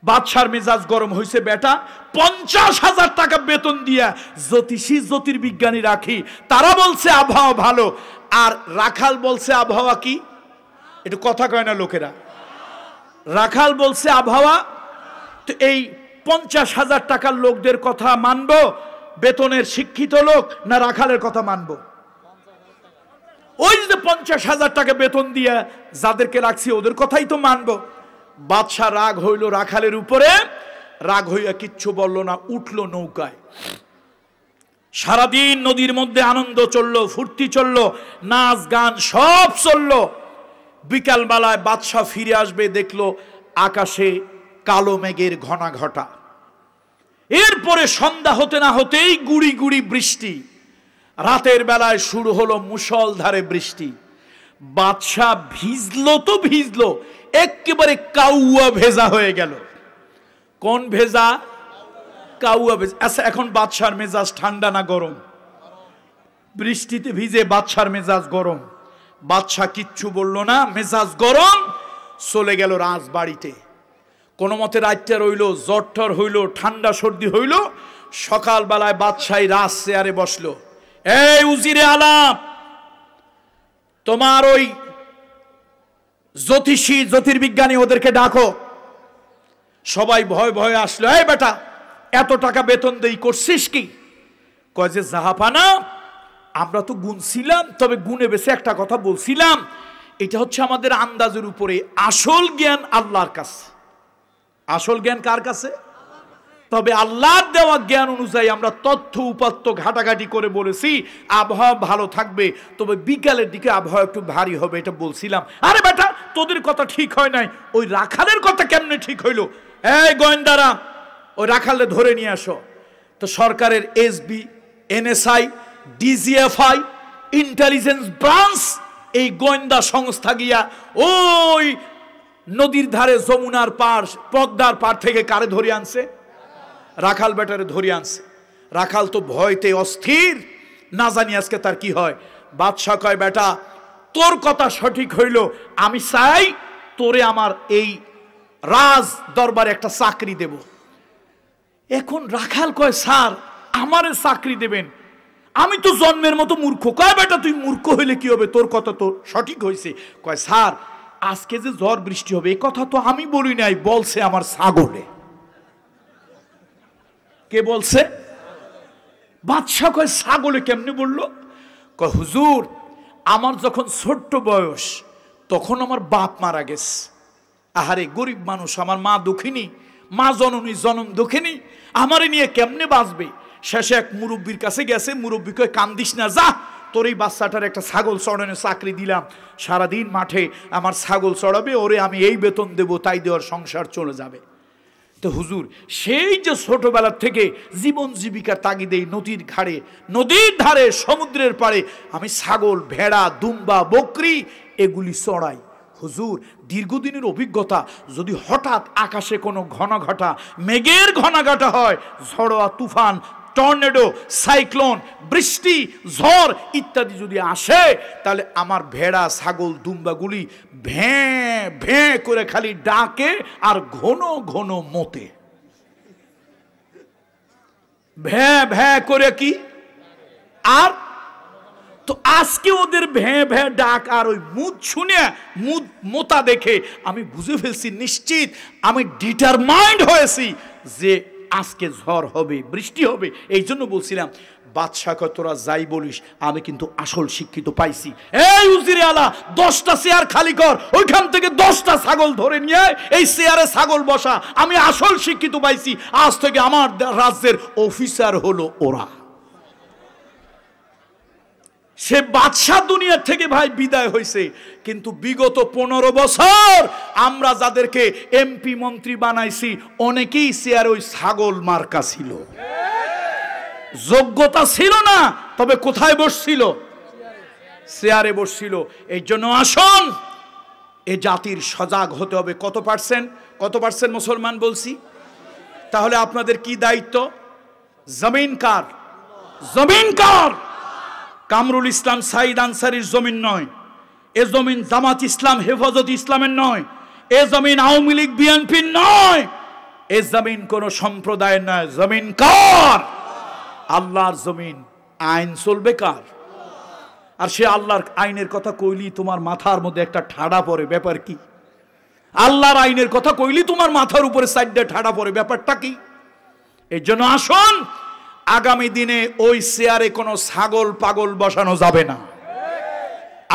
বাদশার মেজাজ গরম হয়েছে, বেটা 50,000 টাকা বেতন দিয়া জ্যোতিষী জ্যোতির্বিজ্ঞানী রাখি, তারা বলছে আবহাওয়া ভালো, আর রাখাল বলছে আবহাওয়া কি? একটু কথা কয় না লোকেরা, রাখাল বলছে আবহাওয়া। তো এই 50,000 টাকার লোকদের কথা মানবো, বেতনের শিক্ষিত লোক, না রাখালের কথা মানবো? ওই যে 50,000 টাকা বেতন দিয়ে যাদেরকে রাখছি ওদের কথাই তো মানবো। বাদশা রাগ হইল রাখালের উপরে, রাগ হইয়া কিচ্ছু বলল না, উঠলো নৌকায়। সারাদিন নদীর মধ্যে আনন্দ চললো, ফুর্তি চললো, নাচ গান সব চললো। বিকাল বেলায় বাদশা ফিরে আসবে, দেখলো আকাশে কালো মেঘের ঘনা ঘটা। এরপরে সন্ধ্যা হতে না হতেই গুড়ি গুড়ি বৃষ্টি। রাতের বেলায় শুরু হলো মুষলধারে বৃষ্টি। বাদশা ভিজলো তো ভিজলো, একেবারে কাউয়া ভেজা হয়ে গেল। কোন ভেজা? কাউয়া ভেজা। আচ্ছা, এখন বাদশার মেজাজ ঠান্ডা না গরম? বৃষ্টিতে ভিজে বাদশার মেজাজ গরম। বাদশা কিচ্ছু বলল না, মেজাজ গরম, চলে গেল রাজবাড়িতে। কোনো মতে রাতটা রইল, জ্বর হইল, ঠান্ডা সর্দি হইল। সকাল বেলায় বাদশাই রাজ চেয়ারে বসলো। এই উজিরে আলাপ, তোমার ওই জ্যোতিষী জ্যোতির্বিজ্ঞানী ওদেরকে ডাকো। সবাই ভয় ভয়ে আসলো। এই বেটা, এত টাকা বেতন দেই, করছিস কি? কয় যে জাহাপানা, আমরা তো গুনছিলাম, তবে গুনে বেছে একটা কথা বলছিলাম, এটা হচ্ছে আমাদের আন্দাজের উপরে, আসল জ্ঞান আল্লাহর কাছে। আসল জ্ঞান কার কাছে? তবে আল্লাহর দেওয়া জ্ঞান অনুযায়ী আমরা তথ্য উপাত্ত ঘাটাঘাটি করে বলেছি আবহাওয়া ভালো থাকবে, তবে বিকালের দিকে আবহাওয়া একটু ভারী হবে, এটা বলছিলাম। আরে বেটা, তোদের কথা ঠিক হয় নাই, ওই রাখালের কথা কেমনে ঠিক হইলো? এই গোয়েন্দারা, ওই রাখালে ধরে নিয়ে আসো। তো সরকারের SB, NSI, DGFI, intelligence branch, এই গোয়েন্দা সংস্থা গিয়া ওই নদীর ধারে যমুনার পার, পদ্মার পার থেকে কারে ধরে আনছে? রাখাল বেটারে ধরে আনছে। রাখাল তো ভয়তে অস্থির, না জানি আজকে তার কি হয়। বাদশা কয়, বেটা তোর কথা সঠিক হইল, আমি চাই তোরে আমার এই রাজ দরবারে একটা চাকরি দেব। এখন রাখাল কয়, স্যার আমারে চাকরি দেবেন? আমি তো জন্মের মতো মূর্খ। কয়, বেটা তুই মূর্খ হইলে কি হবে, তোর কথা তো সঠিক হয়েছে। কয়, স্যার আজকে যে ঝড় বৃষ্টি হবে এই কথা তো আমি বলি নাই, বলছে আমার ছাগলে। কে বলছে? বাদশা কয়, ছাগলে কেমনে বললো? কয়, হুজুর আমার যখন ছোট্ট বয়স তখন আমার বাপ মারা গেছে। আহারে গরিব মানুষ, আমার মা দুঃখিনী, মা জননী জনম দুঃখিনী, আমারে নিয়ে কেমনে বাঁচবে? শেষে এক মুরব্বীর কাছে গেছে, মুরব্বী কয়, কান্দিস না, যা তোর এই বাচ্চাটার একটা ছাগল চড়ানোর চাকরি দিলাম, সারাদিন মাঠে আমার ছাগল চড়াবে, ওরে আমি এই বেতন দেব, তাই দেওয়ার সংসার চলে যাবে। তো হুজুর সেই যে ছোটবেলার থেকে জীবন জীবিকার তাগিদে নদীর ঘাড়ে, নদীর ধারে, সমুদ্রের পাড়ে আমি ছাগল, ভেড়া, দুম্বা, বকরি এগুলি চড়াই। হুজুর দীর্ঘদিনের অভিজ্ঞতা, যদি হঠাৎ আকাশে কোনো ঘনঘটা মেঘের ঘনঘটা হয়, ঝড়োয়া তুফান, টর্নেডো, সাইক্লোন, বৃষ্টি, ঝড় ইত্যাদি যদি আসে, তাহলে আমার ভেড়া ছাগল দুম্বাগুলি ভ্যাঁ ভ্যাঁ করে খালি ডাকে আর ঘন ঘন মতে। ভ্যাঁ ভ্যাঁ করে কি আর তো আজকে ওদের ভ্যাঁ ভ্যাঁ ডাক আর ওই মুদ শুনে মুদ মোতা দেখে আমি বুঝে ফেলছি, নিশ্চিত আমি ডিটারমাইন্ড হয়েছি যে আজকে ঝড় হবে, বৃষ্টি হবে। এই জন্য বলছিলাম বাদশাকে তোরা যাই বলিস, আমি কিন্তু আসল শিক্ষিত পাইছি। এই উজিরে আলা 10টা চেয়ার খালি কর, ওইখান থেকে 10টা ছাগল ধরে নিয়ে এই চেয়ারে ছাগল বসা, আমি আসল শিক্ষিত পাইছি। আজ থেকে আমার রাজ্যের অফিসার হলো ওরা। সে বাদশা দুনিয়া থেকে ভাই বিদায় হয়েছে, কিন্তু বিগত 15 বছর আমরা যাদেরকে এমপি মন্ত্রী বানাইছি অনেকেই চেয়ারে ওই ছাগল মার্কা ছিল, যোগ্যতা ছিল না, তবে কোথায় বসছিল? চেয়ারে বসছিল। এই জন্য আসুন এ জাতির সজাগ হতে হবে। কত পার্সেন্ট মুসলমান বলছি? তাহলে আপনাদের কি দায়িত্ব? জমিন কার? জমিন কার? কামরুল ইসলাম সাইদ আনসারীর জমিন নয়, এ জমিন জামাত ইসলাম হেফাজত ইসলামের নয়, এ জমিন আওয়ামী লীগ বিএনপির নয়, এ জমিন কোন সম্প্রদায়ের নয়। জমিন কার? আল্লাহর জমিন। আইন চলবে কার? আর সে আল্লাহর আইনের কথা কইলি তোমার মাথার মধ্যে একটা ঠাডা পড়ে, ব্যাপার কি? আল্লাহর আইনের কথা কইলি তোমার মাথার উপরে সাইডে ঠাডা পড়ে, ব্যাপারটা কি? এই জন্য আসুন আগামী দিনে ওই চেয়ারে কোনো ছাগল পাগল বসানো যাবে না।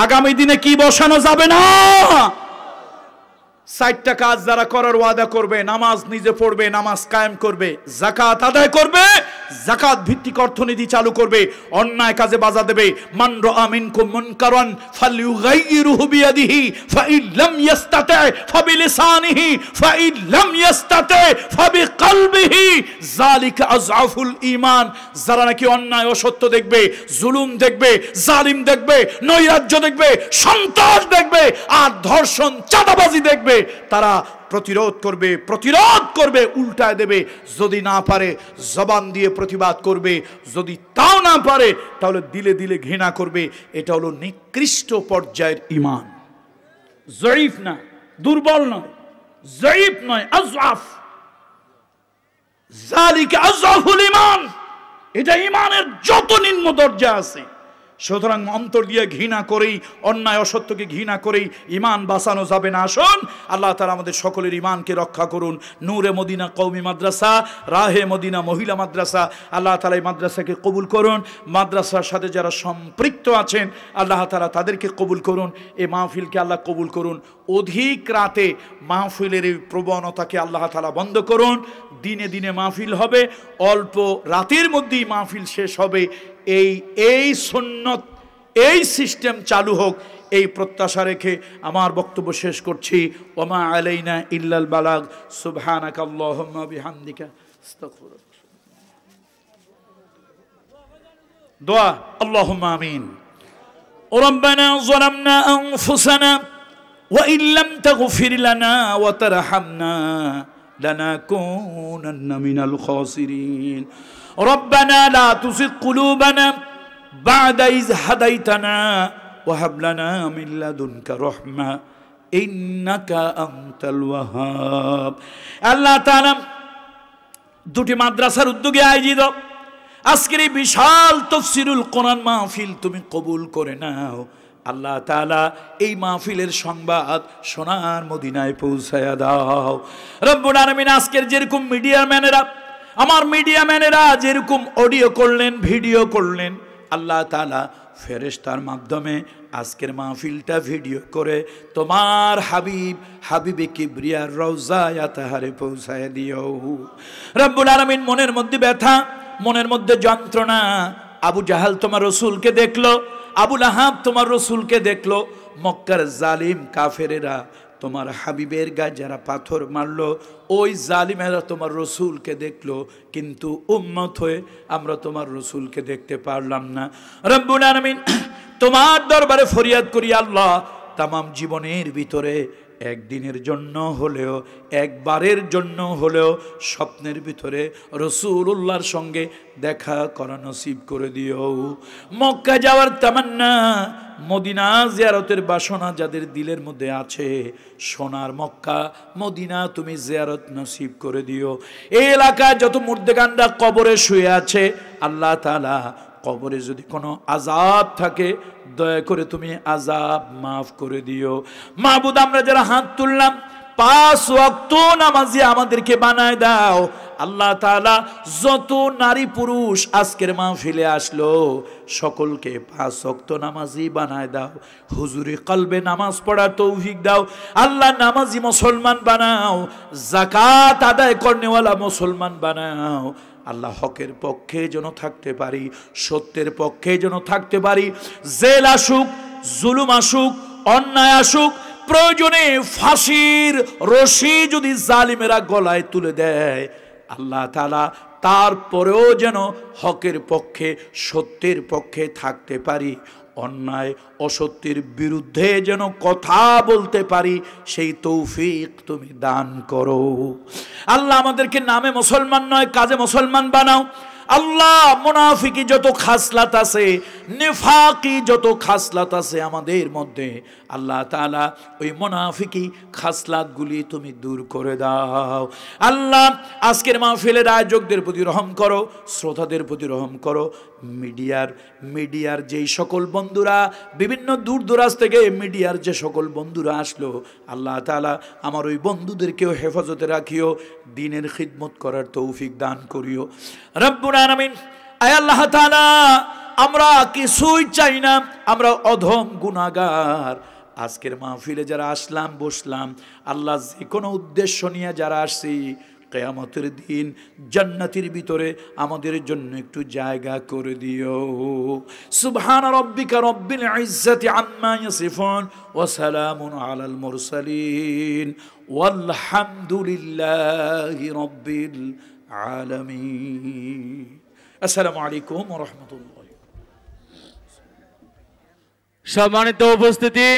আগামী দিনে কি বসানো যাবে না? 4টা কাজ যারা করার ওয়াদা করবে, নামাজ নিজে পড়বে, নামাজ কায়েম করবে, যাকাত আদায় করবে, যাকাত ভিত্তিক অর্থনীতি চালু করবে, অন্যায় কাজে বাধা দেবে। মান রাআ মিনকুম মুনকারান ফালইউগাইয়িরহু বিয়াদিহি ফাইন লাম ইস্তাতি ফাবিলিসানিহি ফাইন লাম ইস্তাতি ফাবিকলবিহি যালিকা আযআফুল ঈমান। যারা নাকি অন্যায় অসত্য দেখবে, জুলুম দেখবে, জালিম দেখবে, নৈরাজ্য দেখবে, সন্ত্রাস দেখবে আর ধর্ষণ চাঁদাবাজি দেখবে, তারা প্রতিরোধ করবে, উল্টায় দেবে। যদি না পারে জবান দিয়ে প্রতিবাদ করবে, যদি তাও না পারে তাহলে দিলে দিলে ঘৃণা করবে। এটা হলো নিকৃষ্ট পর্যায়ের ঈমান। জয়ীফ না, দুর্বল নয়, জয়ীফ নয়, আযআফ। যালিকা আযআফুল ঈমান। এটা ঈমানের যত নিম্ন দরজা আছে। সুতরাং অন্তর দিয়ে ঘৃণা করেই, অন্যায় অসত্যকে ঘৃণা করেই ঈমান বাঁচানো যাবে না। আসুন আল্লাহ তাআলা আমাদের সকলের ঈমানকে রক্ষা করুন। নূরে মদিনা কওমি মাদ্রাসা, রাহে মদিনা মহিলা মাদ্রাসা, আল্লাহ তাআলা এই মাদ্রাসাকে কবুল করুন। মাদ্রাসার সাথে যারা সম্পৃক্ত আছেন আল্লাহ তাআলা তাদেরকে কবুল করুন। এই মাহফিলকে আল্লাহ কবুল করুন। অধিক রাতে মাহফিলের এই প্রবণতাকে আল্লাহ তাআলা বন্ধ করুন। দিনে দিনে মাহফিল হবে, অল্প রাতের মধ্যেই মাহফিল শেষ হবে। এই সুন্নত, এই সিস্টেম চালু হোক, এই প্রত্যাশা রেখে আমার বক্তব্য শেষ করছি। ওমা আলাইনা ইল্লাল বালাগ। সুবহানাকা আল্লাহুম্মা বিহামদিকা আস্তাগফিরুক। দোয়া আল্লাহুম্মা আমিন। রব্বানা যালামনা আনফুসানা ওয়া ইল্লাম তাগফির লানা ওয়া তারহামনা লানাকুনান্না মিনাল খাসিরিন। ربنا لا تزغ قلوبنا بعد إذ هديتنا وهب لنا من لدنك رحمة إنك أنت الوهاب। আল্লাহ তাআলা দুটি মাদ্রাসার উদ্যোগে আয়োজিত আজকের এই বিশাল তাফসীরুল কোরআন মাহফিল তুমি কবুল করে নাও। আল্লাহ তাআলা এই মাহফিলের সংবাদ সোনার মদিনায় পৌঁছায়া দাও। রব্বুল আলামিন আজকের যেরকম আমার মিডিয়া ম্যানেরা যেরকম অডিও করলেন, ভিডিও করলেন, আল্লাহ তাআলা ফেরেশতার মাধ্যমে আজকের মাহফিলটা ভিডিও করে তোমার হাবিবে কিবরিয়ার রওজায় আতাহারে পৌঁছায় দিও। রব্বুল আলামিন মনের মধ্যে ব্যথা, মনের মধ্যে যন্ত্রণা। আবু জাহাল তোমার রসুলকে দেখলো, আবু লাহাব তোমার রসুলকে দেখলো, মক্কার জালিম কাফেরেরা তোমার হাবিবের গায়ে যারা পাথর মারলো, ওই জালিমেরা তোমার রসুলকে দেখলো, কিন্তু উম্মত হয়ে আমরা তোমার রসুলকে দেখতে পারলাম না। রব্বুল আলামিন তোমার দরবারে ফরিয়াদ করি, আল্লাহ তামাম জীবনের ভিতরে একদিনের জন্য হলেও, একবারের জন্য হলেও স্বপ্নের ভিতরে রাসূলুল্লাহর সঙ্গে দেখা করা নসিব করে দিও। মক্কা যাওয়ার তামান্না, মদিনা জিয়ারতের বাসনা যাদের দিলের মধ্যে আছে, সোনার মক্কা মদিনা তুমি জিয়ারত নসিব করে দিও। এই এলাকায় যত মুর্দেগানরা কবরে শুয়ে আছে, আল্লাহ তাআলা কবরে যদি কোনো আযাব থাকে দয়া করে তুমি আযাব মাফ করে দিও। মাহবুদ, আমরা যারা হাত তুললাম 5 ওয়াক্ত নামাজি আমাদেরকে বানায় দাও। আল্লাহ তাআলা যত নারী পুরুষ আজকের মাহফিলে আসলো সকলকে 5 ওয়াক্ত নামাজি বানায় দাও। হুজুরি কলবে নামাজ পড়ার তৌফিক দাও। আল্লাহ নামাজি মুসলমান বানাও, যাকাত আদায় করনেওয়ালা মুসলমান বানাও। আল্লাহ হকের পক্ষে যেন থাকতে পারি, সত্যের পক্ষে যেন থাকতে পারি। জেল আসুক, জুলুম আসুক, অন্যায় আসুক, প্রয়োজনে ফাঁসির রশি যদি জালিমেরা গলায় তুলে দেয়, আল্লাহ তাআলা তারপরেও যেন হকের পক্ষে সত্যের পক্ষে থাকতে পারি, অন্যায় অসত্যের বিরুদ্ধে যেন কথা বলতে পারি, সেই তৌফিক তুমি দান করো। আল্লাহ আমাদেরকে নামে মুসলমান নয় কাজে মুসলমান বানাও। আল্লাহ মুনাফিকি যত খাসলাত আছে, নিফাকি যত খাসলাত আছে আমাদের মধ্যে, আল্লাহ তাআলা ওই মুনাফিকি খাসলাতগুলি তুমি দূর করে দাও। আল্লাহ আজকের মাহফিলের আয়োজকদের প্রতি রহম করো, শ্রোতাদের প্রতি রহম করো। মিডিয়ার যেই সকল বন্ধুরা, বিভিন্ন দূর দরাজ থেকে মিডিয়ার যে সকল বন্ধুরা আসলো, আল্লাহ তাআলা আমার ওই বন্ধুদেরকেও হেফাজতে রাখিও, দ্বীনের খিদমত করার তৌফিক দান করিও রব্বুল আলামিন। আয় আল্লাহ তাআলা, আমরা কিছুই চাই না, আমরা অধম গুনাহগার। আজকের মাহফিলে যারা আসলাম বসলাম, আল্লাহ যে কোনো উদ্দেশ্য নিয়ে যারা আসছি, কিয়ামতের দিন জান্নাতের ভিতরে আমাদের জন্য একটু জায়গা করে দিও। সুবহান রাব্বিকা রব্বিল ইজ্জাতি আম্মা ইয়াসিফুন ওয়া সালামুন আলাল মুরসালিন ওয়ালহামদুলিল্লাহি রাব্বিল আলামিন। আসসালামু আলাইকুম ওয়া রাহমাতুল্লাহ। সম্মানিত উপস্থিতি।